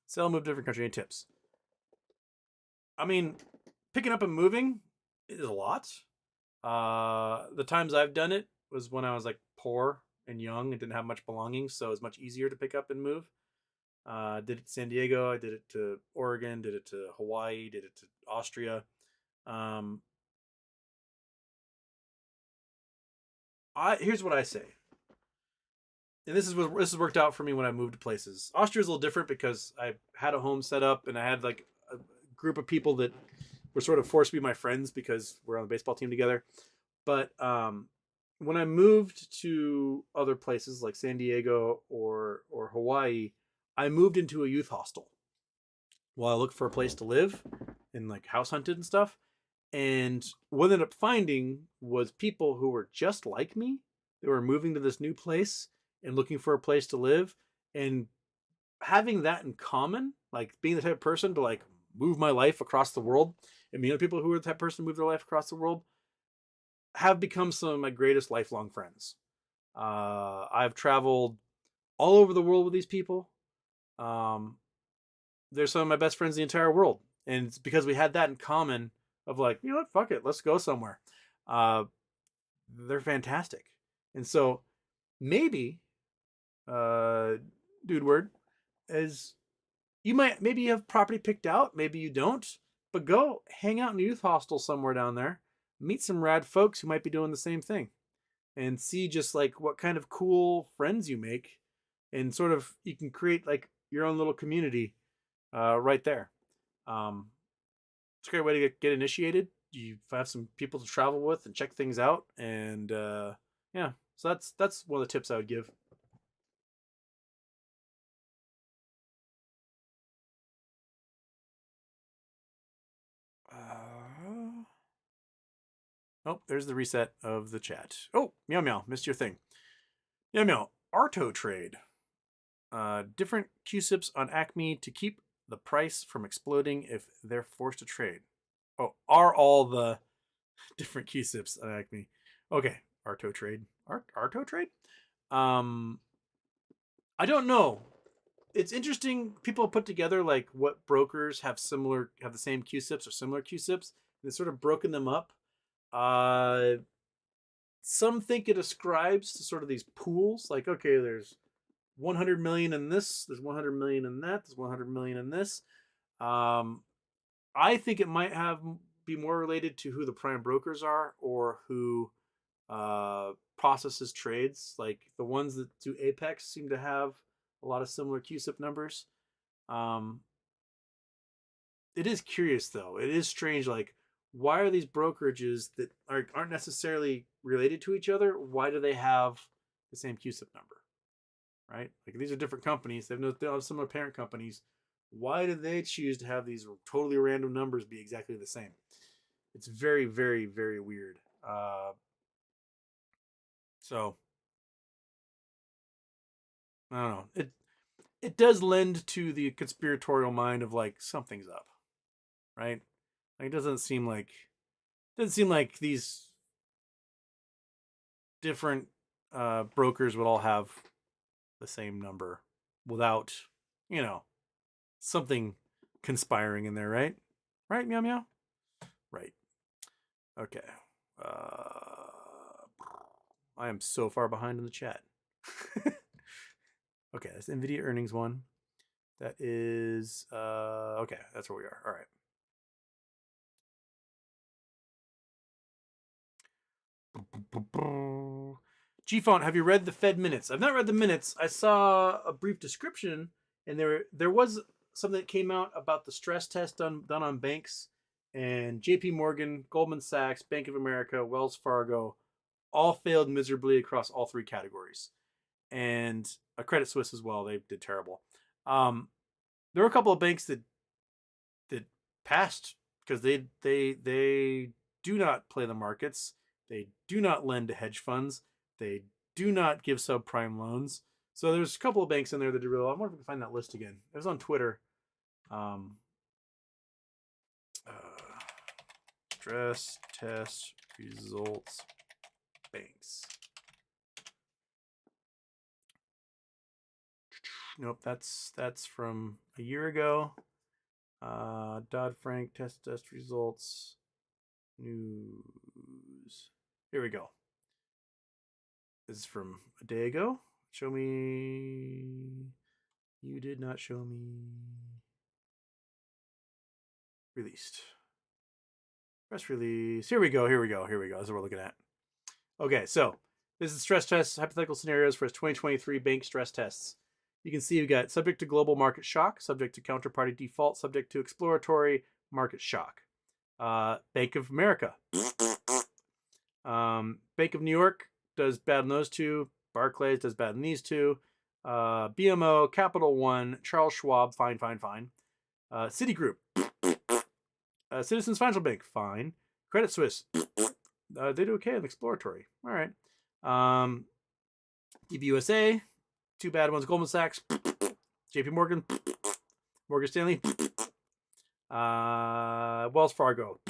sell, move to different country? Any tips? I mean, picking up and moving is a lot. The times I've done it was when I was like poor and young and didn't have much belongings, so it was much easier to pick up and move. Did it to San Diego, I did it to Oregon, did it to Hawaii, did it to Austria. Um, Here's what I say, and this has worked out for me when I moved to places. Austria's a little different because I had a home set up and I had like a group of people that were sort of forced to be my friends because we're on the baseball team together. But when I moved to other places like San Diego or Hawaii, I moved into a youth hostel while I looked for a place to live and like house hunted and stuff. And what I ended up finding was people who were just like me. They were moving to this new place and looking for a place to live, and having that in common, like being the type of person to like move my life across the world, and meeting people who are the type of person to move their life across the world, have become some of my greatest lifelong friends. I've traveled all over the world with these people. Um, they're some of my best friends in the entire world, and it's because we had that in common. Of like, you know what, fuck it, let's go somewhere. Uh, they're fantastic, and so maybe, dude, word is maybe you have property picked out, maybe you don't, but go hang out in a youth hostel somewhere down there, meet some rad folks who might be doing the same thing, and see just like what kind of cool friends you make, and sort of you can create like your own little community right there. Um, it's a great way to get initiated. You have some people to travel with and check things out, and yeah, so that's one of the tips I would give. Oh, there's the reset of the chat. Oh, meow meow, missed your thing. Meow meow, Arto trade. Different QSIPs on Acme to keep the price from exploding if they're forced to trade. Oh, are all the different QSIPs on Acme? Okay, Arto trade. Arto trade. Um, I don't know. It's interesting. People put together like what brokers have the same QSIPs or similar QSIPs, and it's sort of broken them up. Uh, some think it ascribes to sort of these pools, like okay, there's 100 million in this, there's 100 million in that, there's 100 million in this. Um, I think it might be more related to who the prime brokers are or who processes trades. Like the ones that do Apex seem to have a lot of similar QSIP numbers. Um, it is curious though. It is strange. Like, why are these brokerages that aren't necessarily related to each other? Why do they have the same QSIP number? Right? Like these are different companies. They have similar parent companies. Why do they choose to have these totally random numbers be exactly the same? It's very, very, very weird. So I don't know. It does lend to the conspiratorial mind of like something's up, right? Like it doesn't seem like these different brokers would all have the same number without, you know, something conspiring in there, right? Right, meow meow. Right. Okay. Uh, I am so far behind in the chat. Okay, that's Nvidia earnings one. That is okay. That's where we are. All right. G-Font, have you read the Fed minutes? I've not read the minutes. I saw a brief description, and there was something that came out about the stress test done on banks, and J.P. Morgan, Goldman Sachs, Bank of America, Wells Fargo, all failed miserably across all three categories, and Credit Suisse as well. They did terrible. Um, there were a couple of banks that passed because they do not play the markets. They do not lend to hedge funds. They do not give subprime loans. So there's a couple of banks in there that do really well. I wonder if we can find that list again. It was on Twitter. Stress test results banks. Nope, that's from a year ago. Dodd-Frank test results. News. Here we go. This is from a day ago. Show me. You did not show me. Released. Press release. Here we go. That's what we're looking at. Okay, so this is stress tests, hypothetical scenarios for 2023 bank stress tests. You can see we got subject to global market shock, subject to counterparty default, subject to exploratory market shock. Bank of America. Bank of New York does bad in those two. Barclays does bad in these two. BMO, Capital One, Charles Schwab, fine. Citigroup. Citizens Financial Bank, fine. Credit Suisse, they do okay in exploratory. All right. DBUSA, two bad ones. Goldman Sachs, JP Morgan, Morgan Stanley, Wells Fargo.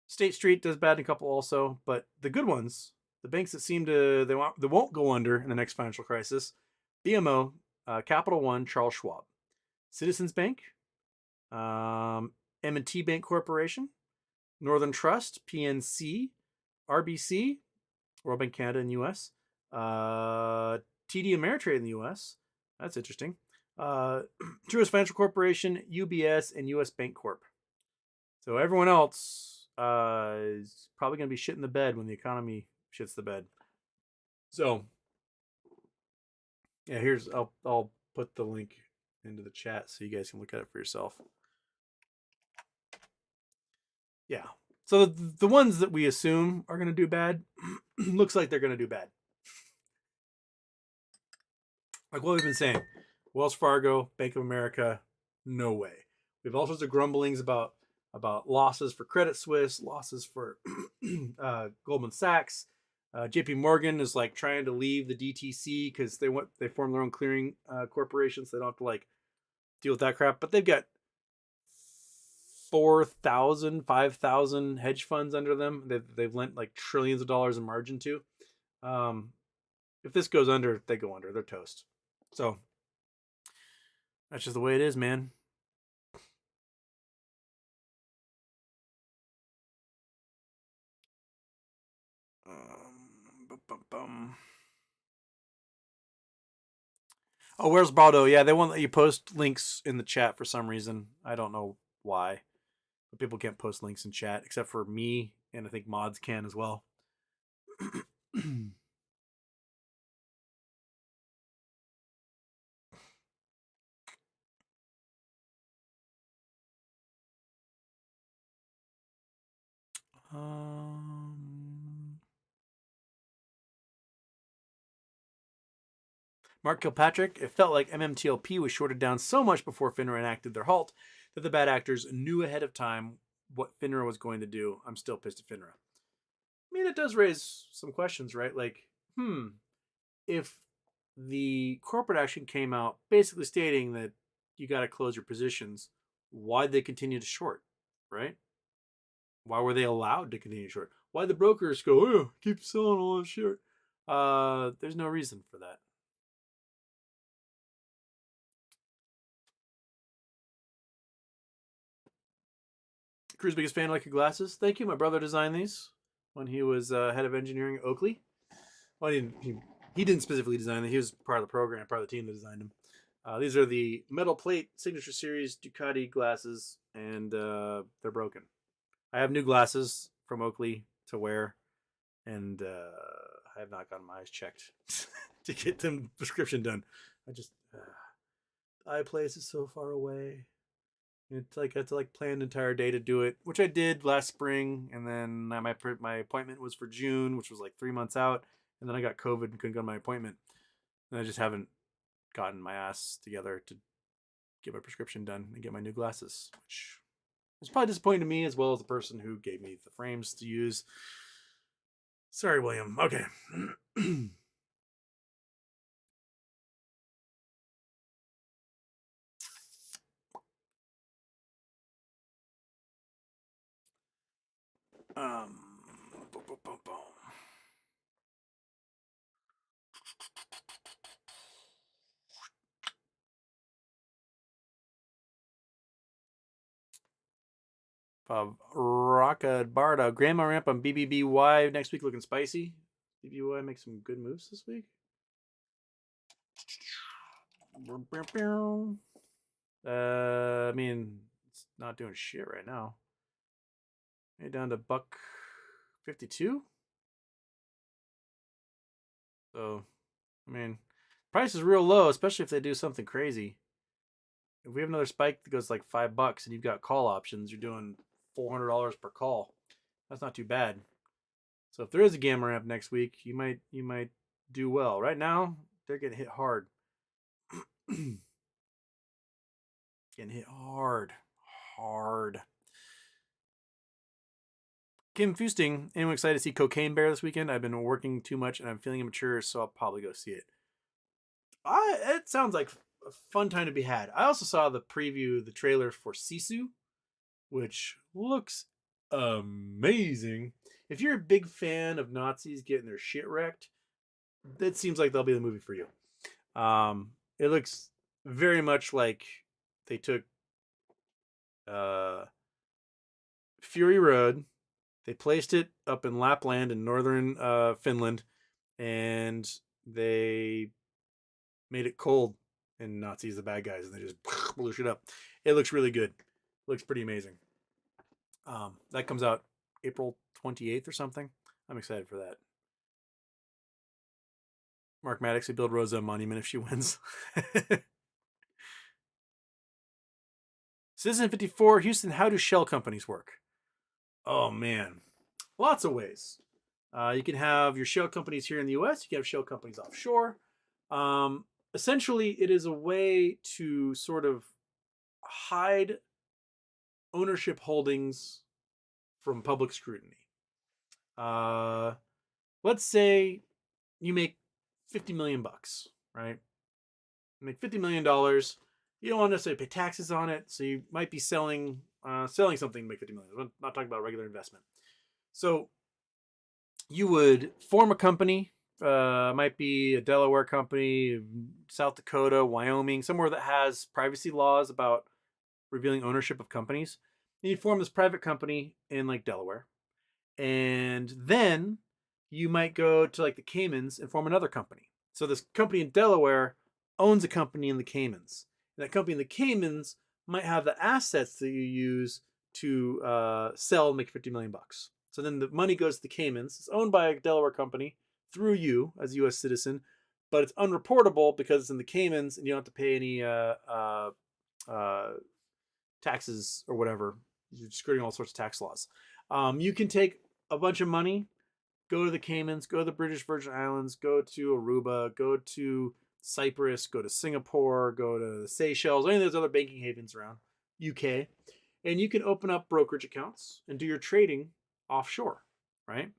State Street does bad in a couple also, but the good ones, the banks that seem to they won't go under in the next financial crisis: BMO, Capital One, Charles Schwab, Citizens Bank, M&T Bank Corporation, Northern Trust, PNC, RBC, Royal Bank Canada and U.S., TD Ameritrade in the U.S. That's interesting. Truist Financial Corporation, UBS, and U.S. Bank Corp. So everyone else is probably going to be shitting the bed when the economy shits the bed. So, yeah, I'll put the link into the chat so you guys can look at it for yourself. Yeah. So the ones that we assume are going to do bad, looks like they're going to do bad. Like what we've been saying, Wells Fargo, Bank of America, no way. We have all sorts of grumblings about losses for Credit Suisse, losses for Goldman Sachs. JP Morgan is like trying to leave the DTC because they form their own clearing corporation, so they don't have to like deal with that crap. But they've got 4,000, 5,000 hedge funds under them. They've lent like trillions of dollars in margin to. If this goes under, they go under. They're toast. So that's just the way it is, man. Oh, where's Baldo? Yeah, they won't let you post links in the chat for some reason. I don't know why. But people can't post links in chat except for me, and I think mods can as well. Mark Kilpatrick, it felt like MMTLP was shorted down so much before FINRA enacted their halt that the bad actors knew ahead of time what FINRA was going to do. I'm still pissed at FINRA. I mean, it does raise some questions, right? Like, if the corporate action came out basically stating that you got to close your positions, why'd they continue to short, right? Why were they allowed to continue to short? Why the brokers go, oh, keep selling all this shit? There's no reason for that. Crew's biggest fan, like your glasses. Thank you. My brother designed these when he was head of engineering at Oakley. Well, he didn't specifically design them. He was part of the program, part of the team that designed them. These are the metal plate signature series Ducati glasses, and they're broken. I have new glasses from Oakley to wear, and I have not gotten my eyes checked to get them prescription done. I just the eye place is so far away. It's like I had to like plan an entire day to do it, which I did last spring, and then my appointment was for June, which was like 3 months out, and then I got COVID and couldn't go to my appointment, and I just haven't gotten my ass together to get my prescription done and get my new glasses, which is probably disappointing to me as well as the person who gave me the frames to use. Sorry, William. Okay. Boom, boom, boom, boom. Rocka Barda, Grandma Ramp on BBBY next week looking spicy. BBY makes some good moves this week. I mean, it's not doing shit right now. Maybe down to $1.52. So, I mean, price is real low, especially if they do something crazy. If we have another spike that goes like $5 and you've got call options, you're doing $400 per call. That's not too bad. So if there is a gamma ramp next week, you might do well. Right now, they're getting hit hard. Getting hit hard. Kim Fusting, anyone excited to see Cocaine Bear this weekend? I've been working too much and I'm feeling immature, so I'll probably go see it. It sounds like a fun time to be had. I also saw the preview, the trailer for Sisu, which looks amazing. If you're a big fan of Nazis getting their shit wrecked, that seems like they'll be the movie for you. It looks very much like they took Fury Road, they placed it up in Lapland in northern Finland, and they made it cold, and Nazis the bad guys, and they just blew shit up. It looks really good. It looks pretty amazing. That comes out April 28th or something. I'm excited for that. Mark Maddox will build Rosa a monument if she wins. Citizen 54, Houston, how do shell companies work? Oh, man. Lots of ways. You can have your shell companies here in the U.S. You can have shell companies offshore. Essentially, it is a way to sort of hide ownership holdings from public scrutiny. Let's say you make $50 million, right? You make $50 million. You don't want to necessarily pay taxes on it, so you might be selling something to make $50 million. I'm not talking about regular investment. So you would form a company. Might be a Delaware company, South Dakota, Wyoming, somewhere that has privacy laws about revealing ownership of companies. And you form this private company in like Delaware. And then you might go to like the Caymans and form another company. So this company in Delaware owns a company in the Caymans. And that company in the Caymans might have the assets that you use to sell and make $50 million. So then the money goes to the Caymans. It's owned by a Delaware company through you as a U.S. citizen, but it's unreportable because it's in the Caymans and you don't have to pay any taxes or whatever. You're skirting all sorts of tax laws. You can take a bunch of money, go to the Caymans, go to the British Virgin Islands, go to Aruba, go to Cyprus, go to Singapore, go to the Seychelles, any of those other banking havens around UK, and you can open up brokerage accounts and do your trading offshore, right?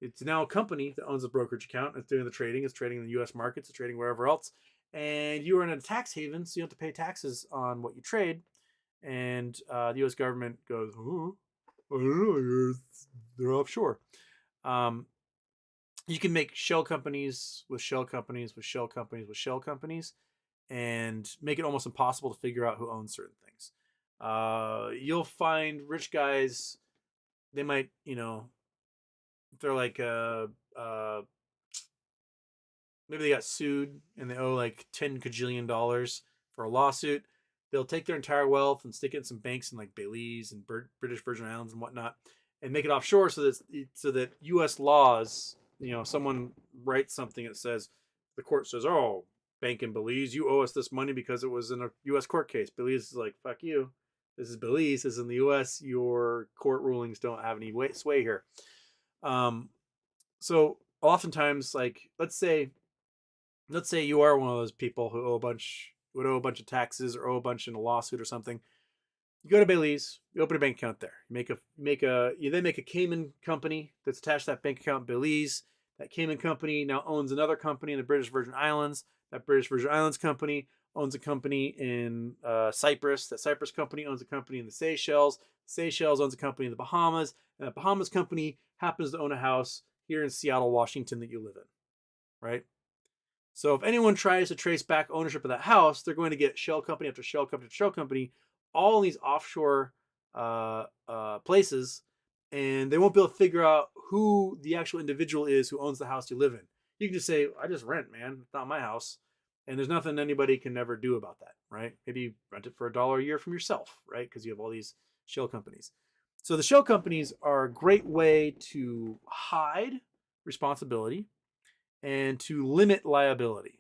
It's now a company that owns a brokerage account. It's doing the trading. It's trading in the U.S. markets. It's trading wherever else. And you are in a tax haven, so you don't have to pay taxes on what you trade. And the U.S. government goes, oh, I don't know, they're offshore. You can make shell companies with shell companies with shell companies with shell companies and make it almost impossible to figure out who owns certain things. You'll find rich guys, they might, they're like, maybe they got sued and they owe like $10 gajillion for a lawsuit. They'll take their entire wealth and stick it in some banks in like Belize and British Virgin Islands and whatnot, and make it offshore so that U.S. laws, someone writes something that says, the court says, oh, bank in Belize, you owe us this money because it was in a U.S. court case. Belize is like, fuck you. This is Belize. This is in the U.S. Your court rulings don't have any sway here. So oftentimes, like, let's say you are one of those people who owe a bunch would owe a bunch of taxes or owe a bunch in a lawsuit or something, you go to Belize, you open a bank account there. You then make a Cayman company that's attached to that bank account in Belize. That Cayman company now owns another company in the British Virgin Islands. That British Virgin Islands company owns a company in Cyprus. That Cyprus company owns a company in the Seychelles. Seychelles owns a company in the Bahamas. And that Bahamas company happens to own a house here in Seattle, Washington that you live in, right? So if anyone tries to trace back ownership of that house, they're going to get shell company after shell company after shell company, all in these offshore places, and they won't be able to figure out who the actual individual is who owns the house you live in. You can just say, I just rent, man. It's not my house. And there's nothing anybody can ever do about that, right? Maybe you rent it for $1 a year from yourself, right? Because you have all these shell companies. So the shell companies are a great way to hide responsibility and to limit liability,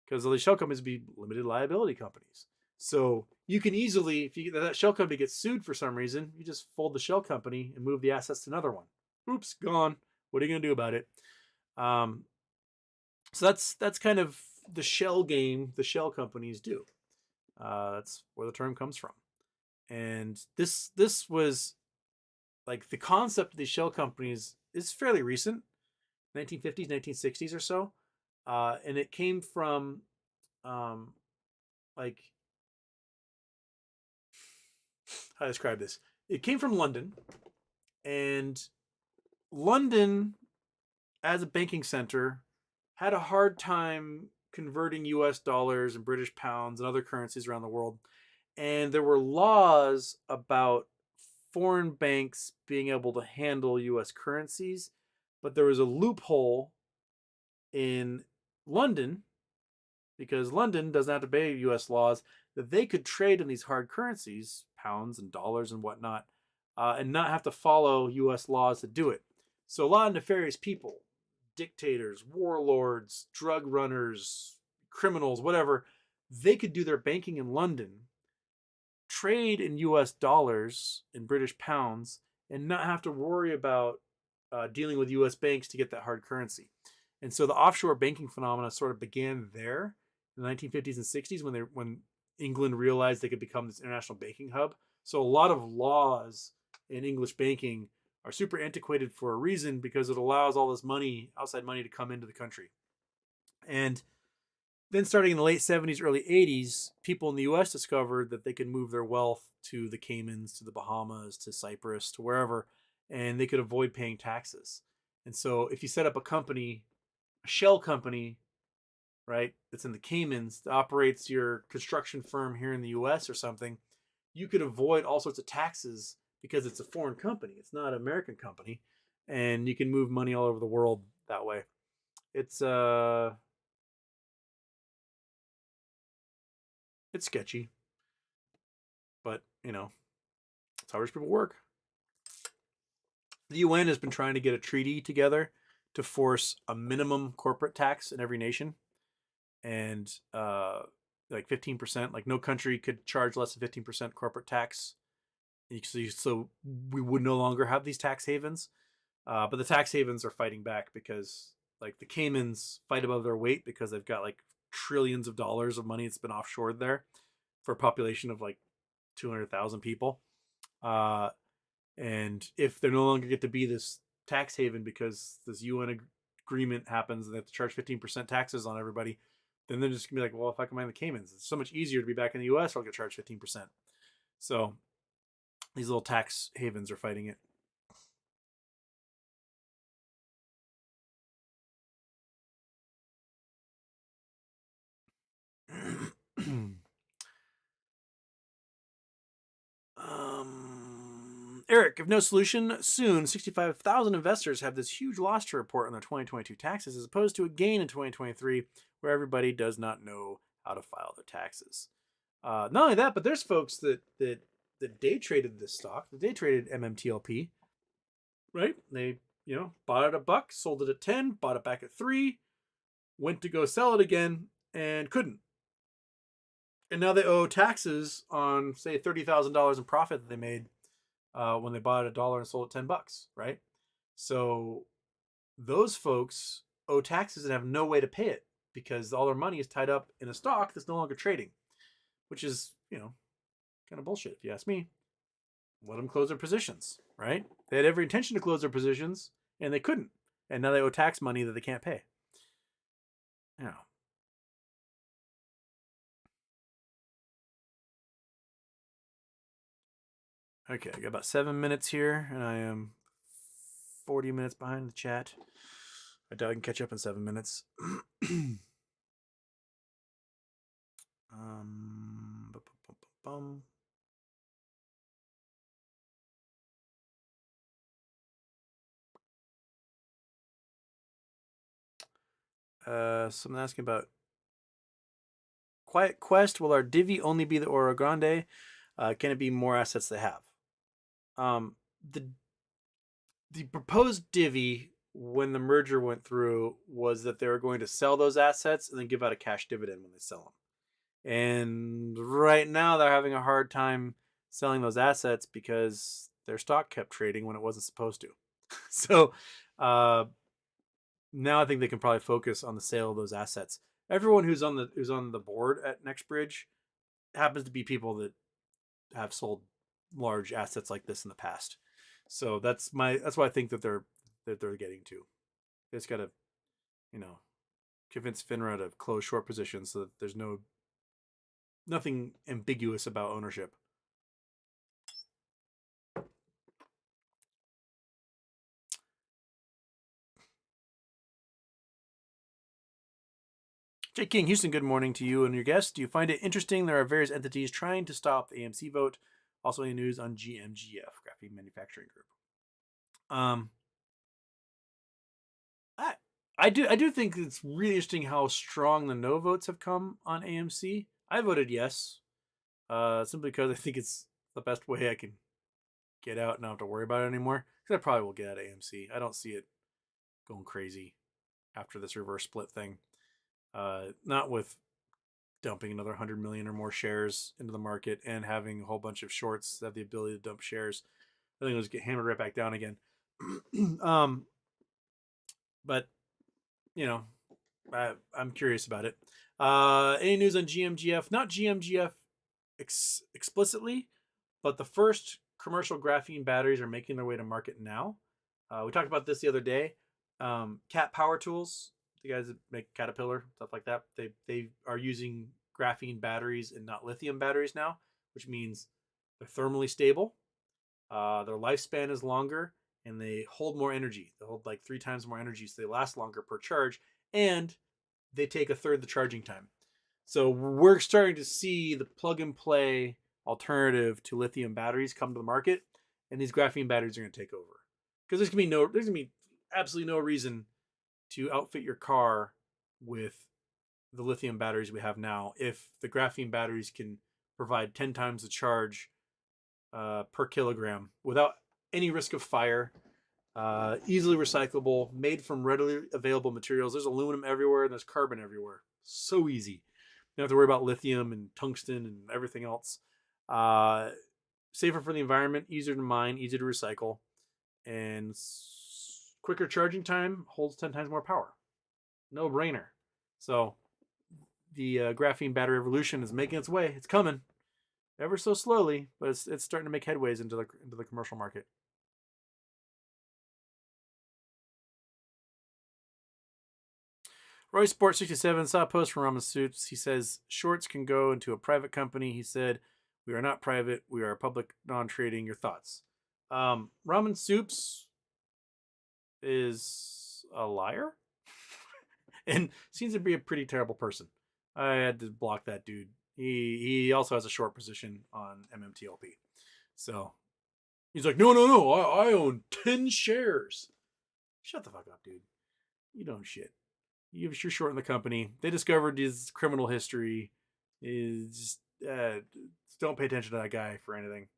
because the shell companies be limited liability companies. So you can easily, if that shell company gets sued for some reason, you just fold the shell company and move the assets to another one. Oops, gone. What are you going to do about it? So that's kind of the shell game the shell companies do. That's where the term comes from. And this was like the concept of these shell companies is fairly recent, 1950s, 1960s or so. And it came from like, how to describe this? It came from London, and London, as a banking center, had a hard time converting US dollars and British pounds and other currencies around the world. And there were laws about foreign banks being able to handle US currencies, but there was a loophole in London, because London doesn't have to obey US laws, that they could trade in these hard currencies, pounds and dollars and whatnot, and not have to follow US laws to do it. So a lot of nefarious people, dictators, warlords, drug runners, criminals, whatever, they could do their banking in London, trade in US dollars and British pounds, and not have to worry about dealing with US banks to get that hard currency. And so the offshore banking phenomena sort of began there in the 1950s and 60s when England realized they could become this international banking hub. So a lot of laws in English banking are super antiquated for a reason, because it allows all this money, outside money, to come into the country. And then starting in the late 70s, early 80s, people in the US discovered that they could move their wealth to the Caymans, to the Bahamas, to Cyprus, to wherever, and they could avoid paying taxes. And so if you set up a company, a shell company, right, that's in the Caymans, that operates your construction firm here in the US or something, you could avoid all sorts of taxes because it's a foreign company. It's not an American company. And you can move money all over the world that way. It's sketchy, but it's how rich people work. The UN has been trying to get a treaty together to force a minimum corporate tax in every nation, and like 15%. Like no country could charge less than 15% corporate tax. So we would no longer have these tax havens. But the tax havens are fighting back, because like the Caymans fight above their weight, because they've got like trillions of dollars of money that's been offshored there for a population of like 200,000 people. And if they no longer get to be this tax haven because this UN agreement happens and they have to charge 15% taxes on everybody, then they're just gonna be like, well, if I combine the Caymans, it's so much easier to be back in the US, or I'll get charged 15%. So these little tax havens are fighting it. Eric, if no solution soon, 65,000 investors have this huge loss to report on their 2022 taxes, as opposed to a gain in 2023, where everybody does not know how to file their taxes. Not only that, but there's folks that day traded this stock. They day traded MMTLP, right? They bought it at $1, sold it at 10, bought it back at 3, went to go sell it again and couldn't. And now they owe taxes on, say, $30,000 in profit that they made when they bought it at $1 and sold it $10, right? So those folks owe taxes and have no way to pay it, because all their money is tied up in a stock that's no longer trading. which is, kind of bullshit if you ask me. Let them close their positions, right? They had every intention to close their positions, and they couldn't. And now they owe tax money that they can't pay. Okay, I got about 7 minutes here, and I am 40 minutes behind the chat. I doubt I can catch up in 7 minutes. Someone asking about Quiet Quest. Will our divvy only be the Oro Grande? Can it be more assets they have? The proposed divvy when the merger went through was that they were going to sell those assets and then give out a cash dividend when they sell them. And right now they're having a hard time selling those assets because their stock kept trading when it wasn't supposed to. So now I think they can probably focus on the sale of those assets. Everyone who's on the board at NextBridge happens to be people that have sold large assets like this in the past. So that's why I think that they're getting to. They just got to, convince FINRA to close short positions so that there's nothing ambiguous about ownership. Jake King, Houston, good morning to you and your guests. Do you find it interesting there are various entities trying to stop the AMC vote? Also, any news on GMGF, Graphene Manufacturing Group? I do think it's really interesting how strong the no votes have come on AMC. I voted yes, simply because I think it's the best way I can get out and not have to worry about it anymore. Because I probably will get out of AMC. I don't see it going crazy after this reverse split thing. Not with dumping another 100 million or more shares into the market and having a whole bunch of shorts that have the ability to dump shares. I think it'll just get hammered right back down again. But I'm curious about it. Any news on GMGF? Not GMGF explicitly, but the first commercial graphene batteries are making their way to market now. We talked about this the other day. Cat Power Tools, the guys that make Caterpillar, stuff like that, they are using graphene batteries and not lithium batteries now, which means they're thermally stable. Their lifespan is longer, and they hold more energy. They hold like 3 times more energy, so they last longer per charge, and they take a third the charging time. So we're starting to see the plug-and-play alternative to lithium batteries come to the market, and these graphene batteries are going to take over. Because there's going to be absolutely no reason to outfit your car with the lithium batteries we have now if the graphene batteries can provide 10 times the charge per kilogram without any risk of fire, easily recyclable, made from readily available materials. There's aluminum everywhere and there's carbon everywhere. So easy. You don't have to worry about lithium and tungsten and everything else. Safer for the environment, easier to mine, easier to recycle, and quicker charging time, holds 10 times more power. No brainer. So the graphene battery revolution is making its way. It's coming. Ever so slowly, but it's starting to make headways into the commercial market. Roy Sport 67 saw a post from Ramen Suits. He says shorts can go into a private company. He said, "We are not private. We are public, non-trading." Your thoughts? Ramen Soups is a liar and seems to be a pretty terrible person. I had to block that dude. He also has a short position on MMTLP. So he's like, no, I own 10 shares. Shut the fuck up, dude. You don't shit. You're short in the company. They discovered his criminal history. Is don't pay attention to that guy for anything.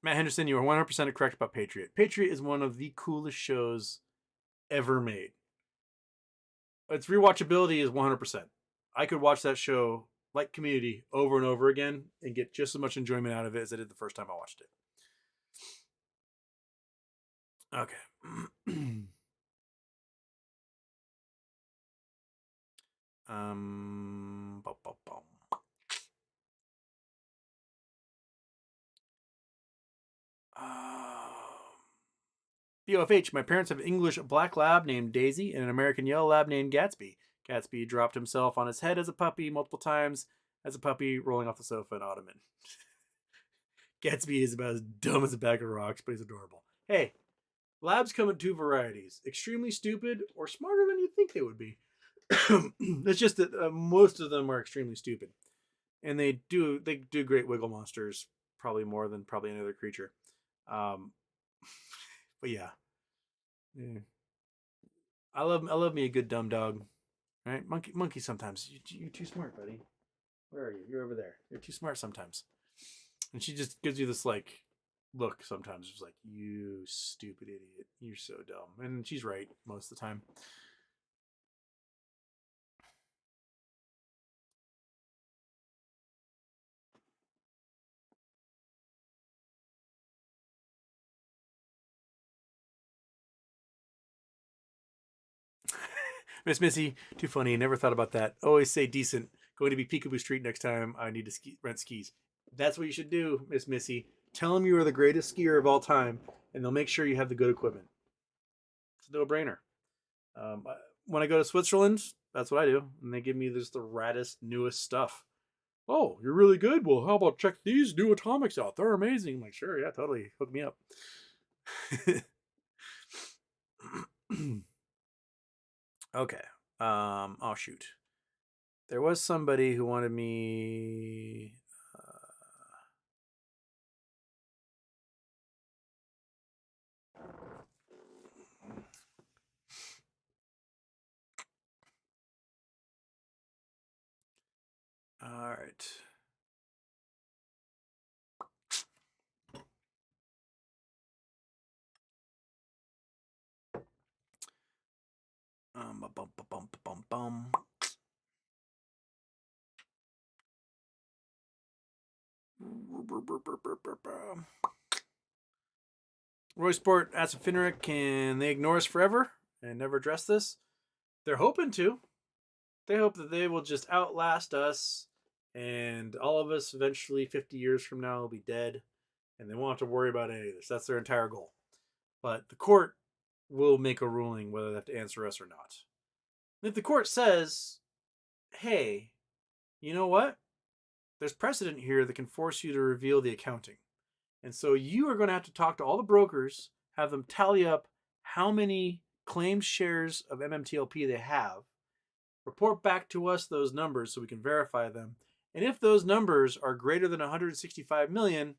Matt Henderson, you are 100% correct about Patriot. Patriot is one of the coolest shows ever made. Its rewatchability is 100%. I could watch that show like Community over and over again and get just as much enjoyment out of it as I did the first time I watched it. Okay. BOFH, my parents have an English black lab named Daisy and an American yellow lab named Gatsby. Gatsby dropped himself on his head as a puppy multiple times as a puppy rolling off the sofa and ottoman. Gatsby is about as dumb as a bag of rocks, but he's adorable. Hey, labs come in two varieties: extremely stupid or smarter than you'd think they would be. It's just that most of them are extremely stupid, and they do great wiggle monsters, probably more than probably any other creature. But yeah. I love me a good dumb dog. Right? Monkey sometimes. You're too smart, buddy. Where are you? You're over there. You're too smart sometimes. And she just gives you this like look sometimes. It's like, you stupid idiot. You're so dumb. And she's right most of the time. Miss Missy, too funny. Never thought about that. Always say decent. Going to be Peekaboo Street next time. I need to rent skis. That's what you should do, Miss Missy. Tell them you are the greatest skier of all time, and they'll make sure you have the good equipment. It's a no-brainer. When I go to Switzerland, that's what I do, and they give me just the raddest, newest stuff. Oh, you're really good. Well, how about check these new atomics out? They're amazing. I'm like, sure, yeah, totally. Hook me up. Okay. Oh shoot. There was somebody who wanted me. All right. Bum, bum, bum, bum. Roy Sport asks if Finric, can they ignore us forever and never address this? They're hoping to. They hope that they will just outlast us, and all of us eventually 50 years from now will be dead, and they won't have to worry about any of this. That's their entire goal. But the court will make a ruling whether they have to answer us or not. And if the court says, hey, you know what? There's precedent here that can force you to reveal the accounting. And so you are going to have to talk to all the brokers, have them tally up how many claimed shares of MMTLP they have, report back to us those numbers so we can verify them. And if those numbers are greater than 165 million,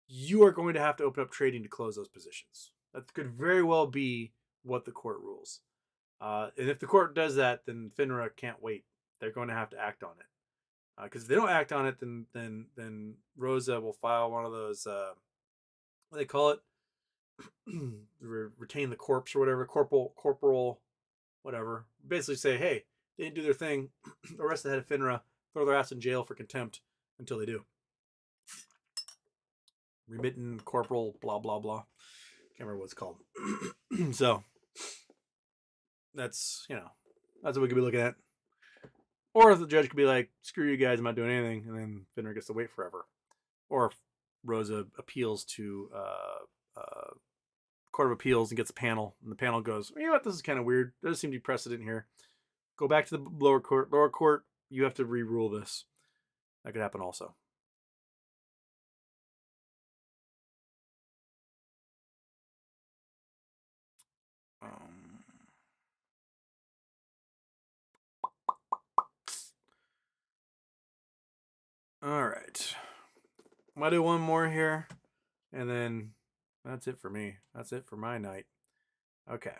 you are going to have to open up trading to close those positions. That could very well be what the court rules. And if the court does that, then FINRA can't wait. They're going to have to act on it. Because if they don't act on it, then Rosa will file one of those what do they call it? Retain the corpse or whatever, corporal, whatever. Basically say, hey, they didn't do their thing. Arrest the head of FINRA, throw their ass in jail for contempt until they do. Remitting corporal, blah blah blah. Can't remember what it's called. So that's that's what we could be looking at. Or if the judge could be like, screw you guys, I'm not doing anything, and then Finner gets to wait forever. Or if Rosa appeals to Court of Appeals and gets a panel, and the panel goes, you know what, this is kind of weird. There doesn't seem to be precedent here. Go back to the lower court. Lower court, you have to re-rule this. That could happen also. All right. I'm going to do one more here, and then that's it for me. That's it for my night. Okay.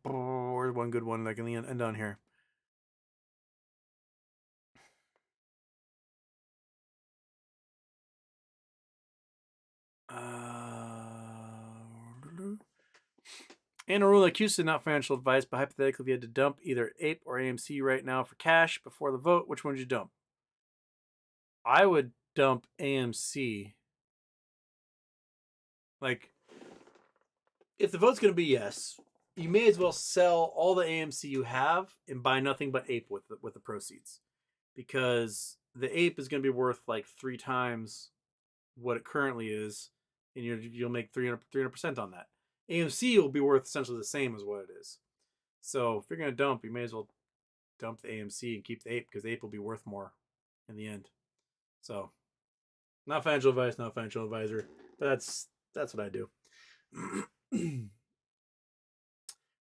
Where's one good one that I can end on here? And a rule like Houston, not financial advice, but hypothetically, if you had to dump either APE or AMC right now for cash before the vote, which one would you dump? I would dump AMC Like, if the vote's going to be yes, you may as well sell all the AMC you have and buy nothing but ape with the proceeds, because the ape is going to be worth like 3 times what it currently is, and you'll make 300% on that. AMC will be worth essentially the same as what it is. So if you're going to dump, you may as well dump the AMC and keep the ape, because the ape will be worth more in the end. So, not financial advice, not financial advisor, but that's what I do.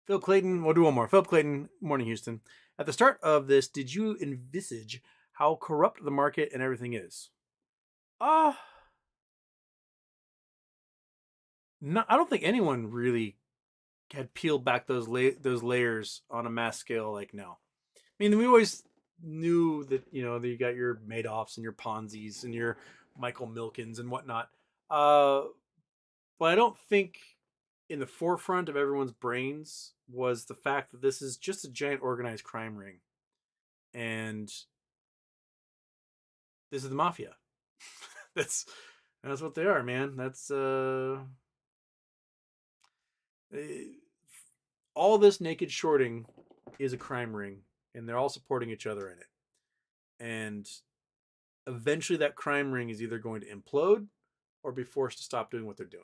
Phil Clayton, we'll do one more. Phil Clayton, morning Houston. At the start of this, did you envisage how corrupt the market and everything is? No, I don't think anyone really had peeled back those layers on a mass scale like now. I mean, we always knew that, you know, that you got your Madoffs and your Ponzi's and your Michael Milkens and whatnot. But I don't think in the forefront of everyone's brains was the fact that this is just a giant organized crime ring. And this is the mafia. That's what they are, man. That's all this naked shorting is a crime ring, and they're all supporting each other in it. And eventually that crime ring is either going to implode or be forced to stop doing what they're doing.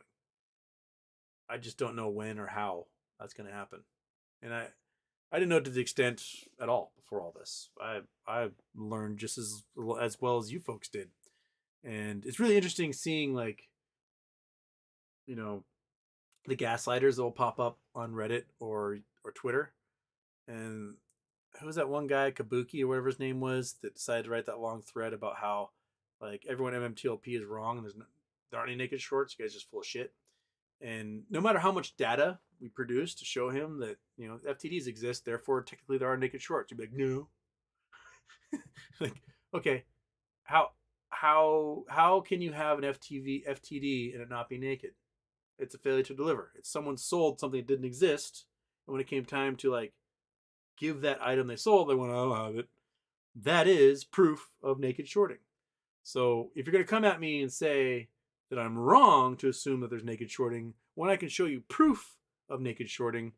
I just don't know when or how that's going to happen. And I didn't know to the extent at all before all this. I learned just as well as you folks did. And it's really interesting seeing, like, you know, the gaslighters that will pop up on Reddit or Twitter. And who was that one guy, Kabuki or whatever his name was, that decided to write that long thread about how, like, everyone MMTLP is wrong and there aren't any naked shorts. You guys are just full of shit. And no matter how much data we produce to show him that, you know, FTDs exist, therefore technically there are naked shorts, you'd be like, no. Like, okay, how can you have an FTD and it not be naked? It's a failure to deliver. It's someone sold something that didn't exist, and when it came time to, like, give that item they sold, they went, I don't have it. That is proof of naked shorting. So if you're going to come at me and say that I'm wrong to assume that there's naked shorting when I can show you proof of naked shorting,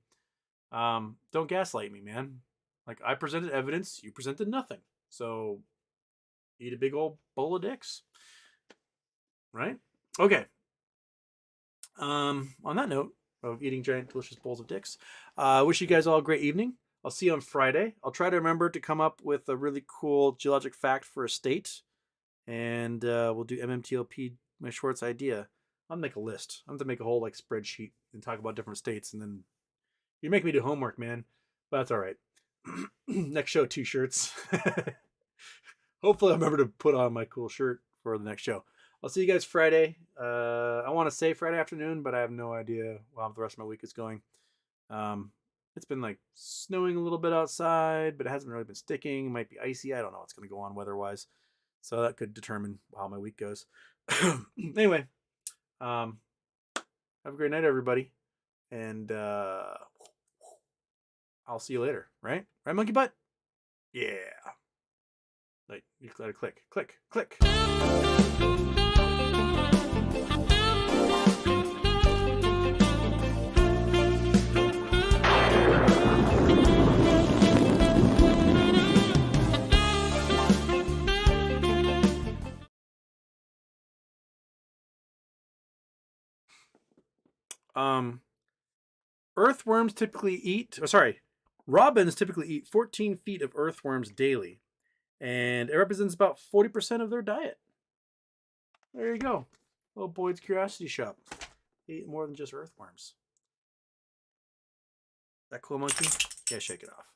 don't gaslight me, man. Like, I presented evidence, you presented nothing. So eat a big old bowl of dicks. Right? Okay. On that note of eating giant delicious bowls of dicks, wish you guys all a great evening. I'll see you on Friday. I'll try to remember to come up with a really cool geologic fact for a state, and we'll do MMTLP, my Schwartz idea. I'll make a list. I'm going to make a whole, like, spreadsheet and talk about different states, and then you make me do homework, man. But that's all right. Next show, 2 shirts. Hopefully I'll remember to put on my cool shirt for the next show. I'll see you guys Friday. I want to say Friday afternoon, but I have no idea how the rest of my week is going. It's been, like, snowing a little bit outside, but it hasn't really been sticking. It might be icy. I don't know what's going to go on weather-wise. So that could determine how my week goes. Anyway, have a great night, everybody. And I'll see you later, right? Right, monkey butt? Yeah. Like, you let it click. Click. Click. Earthworms typically eat, robins typically eat 14 feet of earthworms daily, and it represents about 40% of their diet. There you go. Little Boyd's Curiosity Shop. They eat more than just earthworms. That cool, monkey? Yeah, shake it off.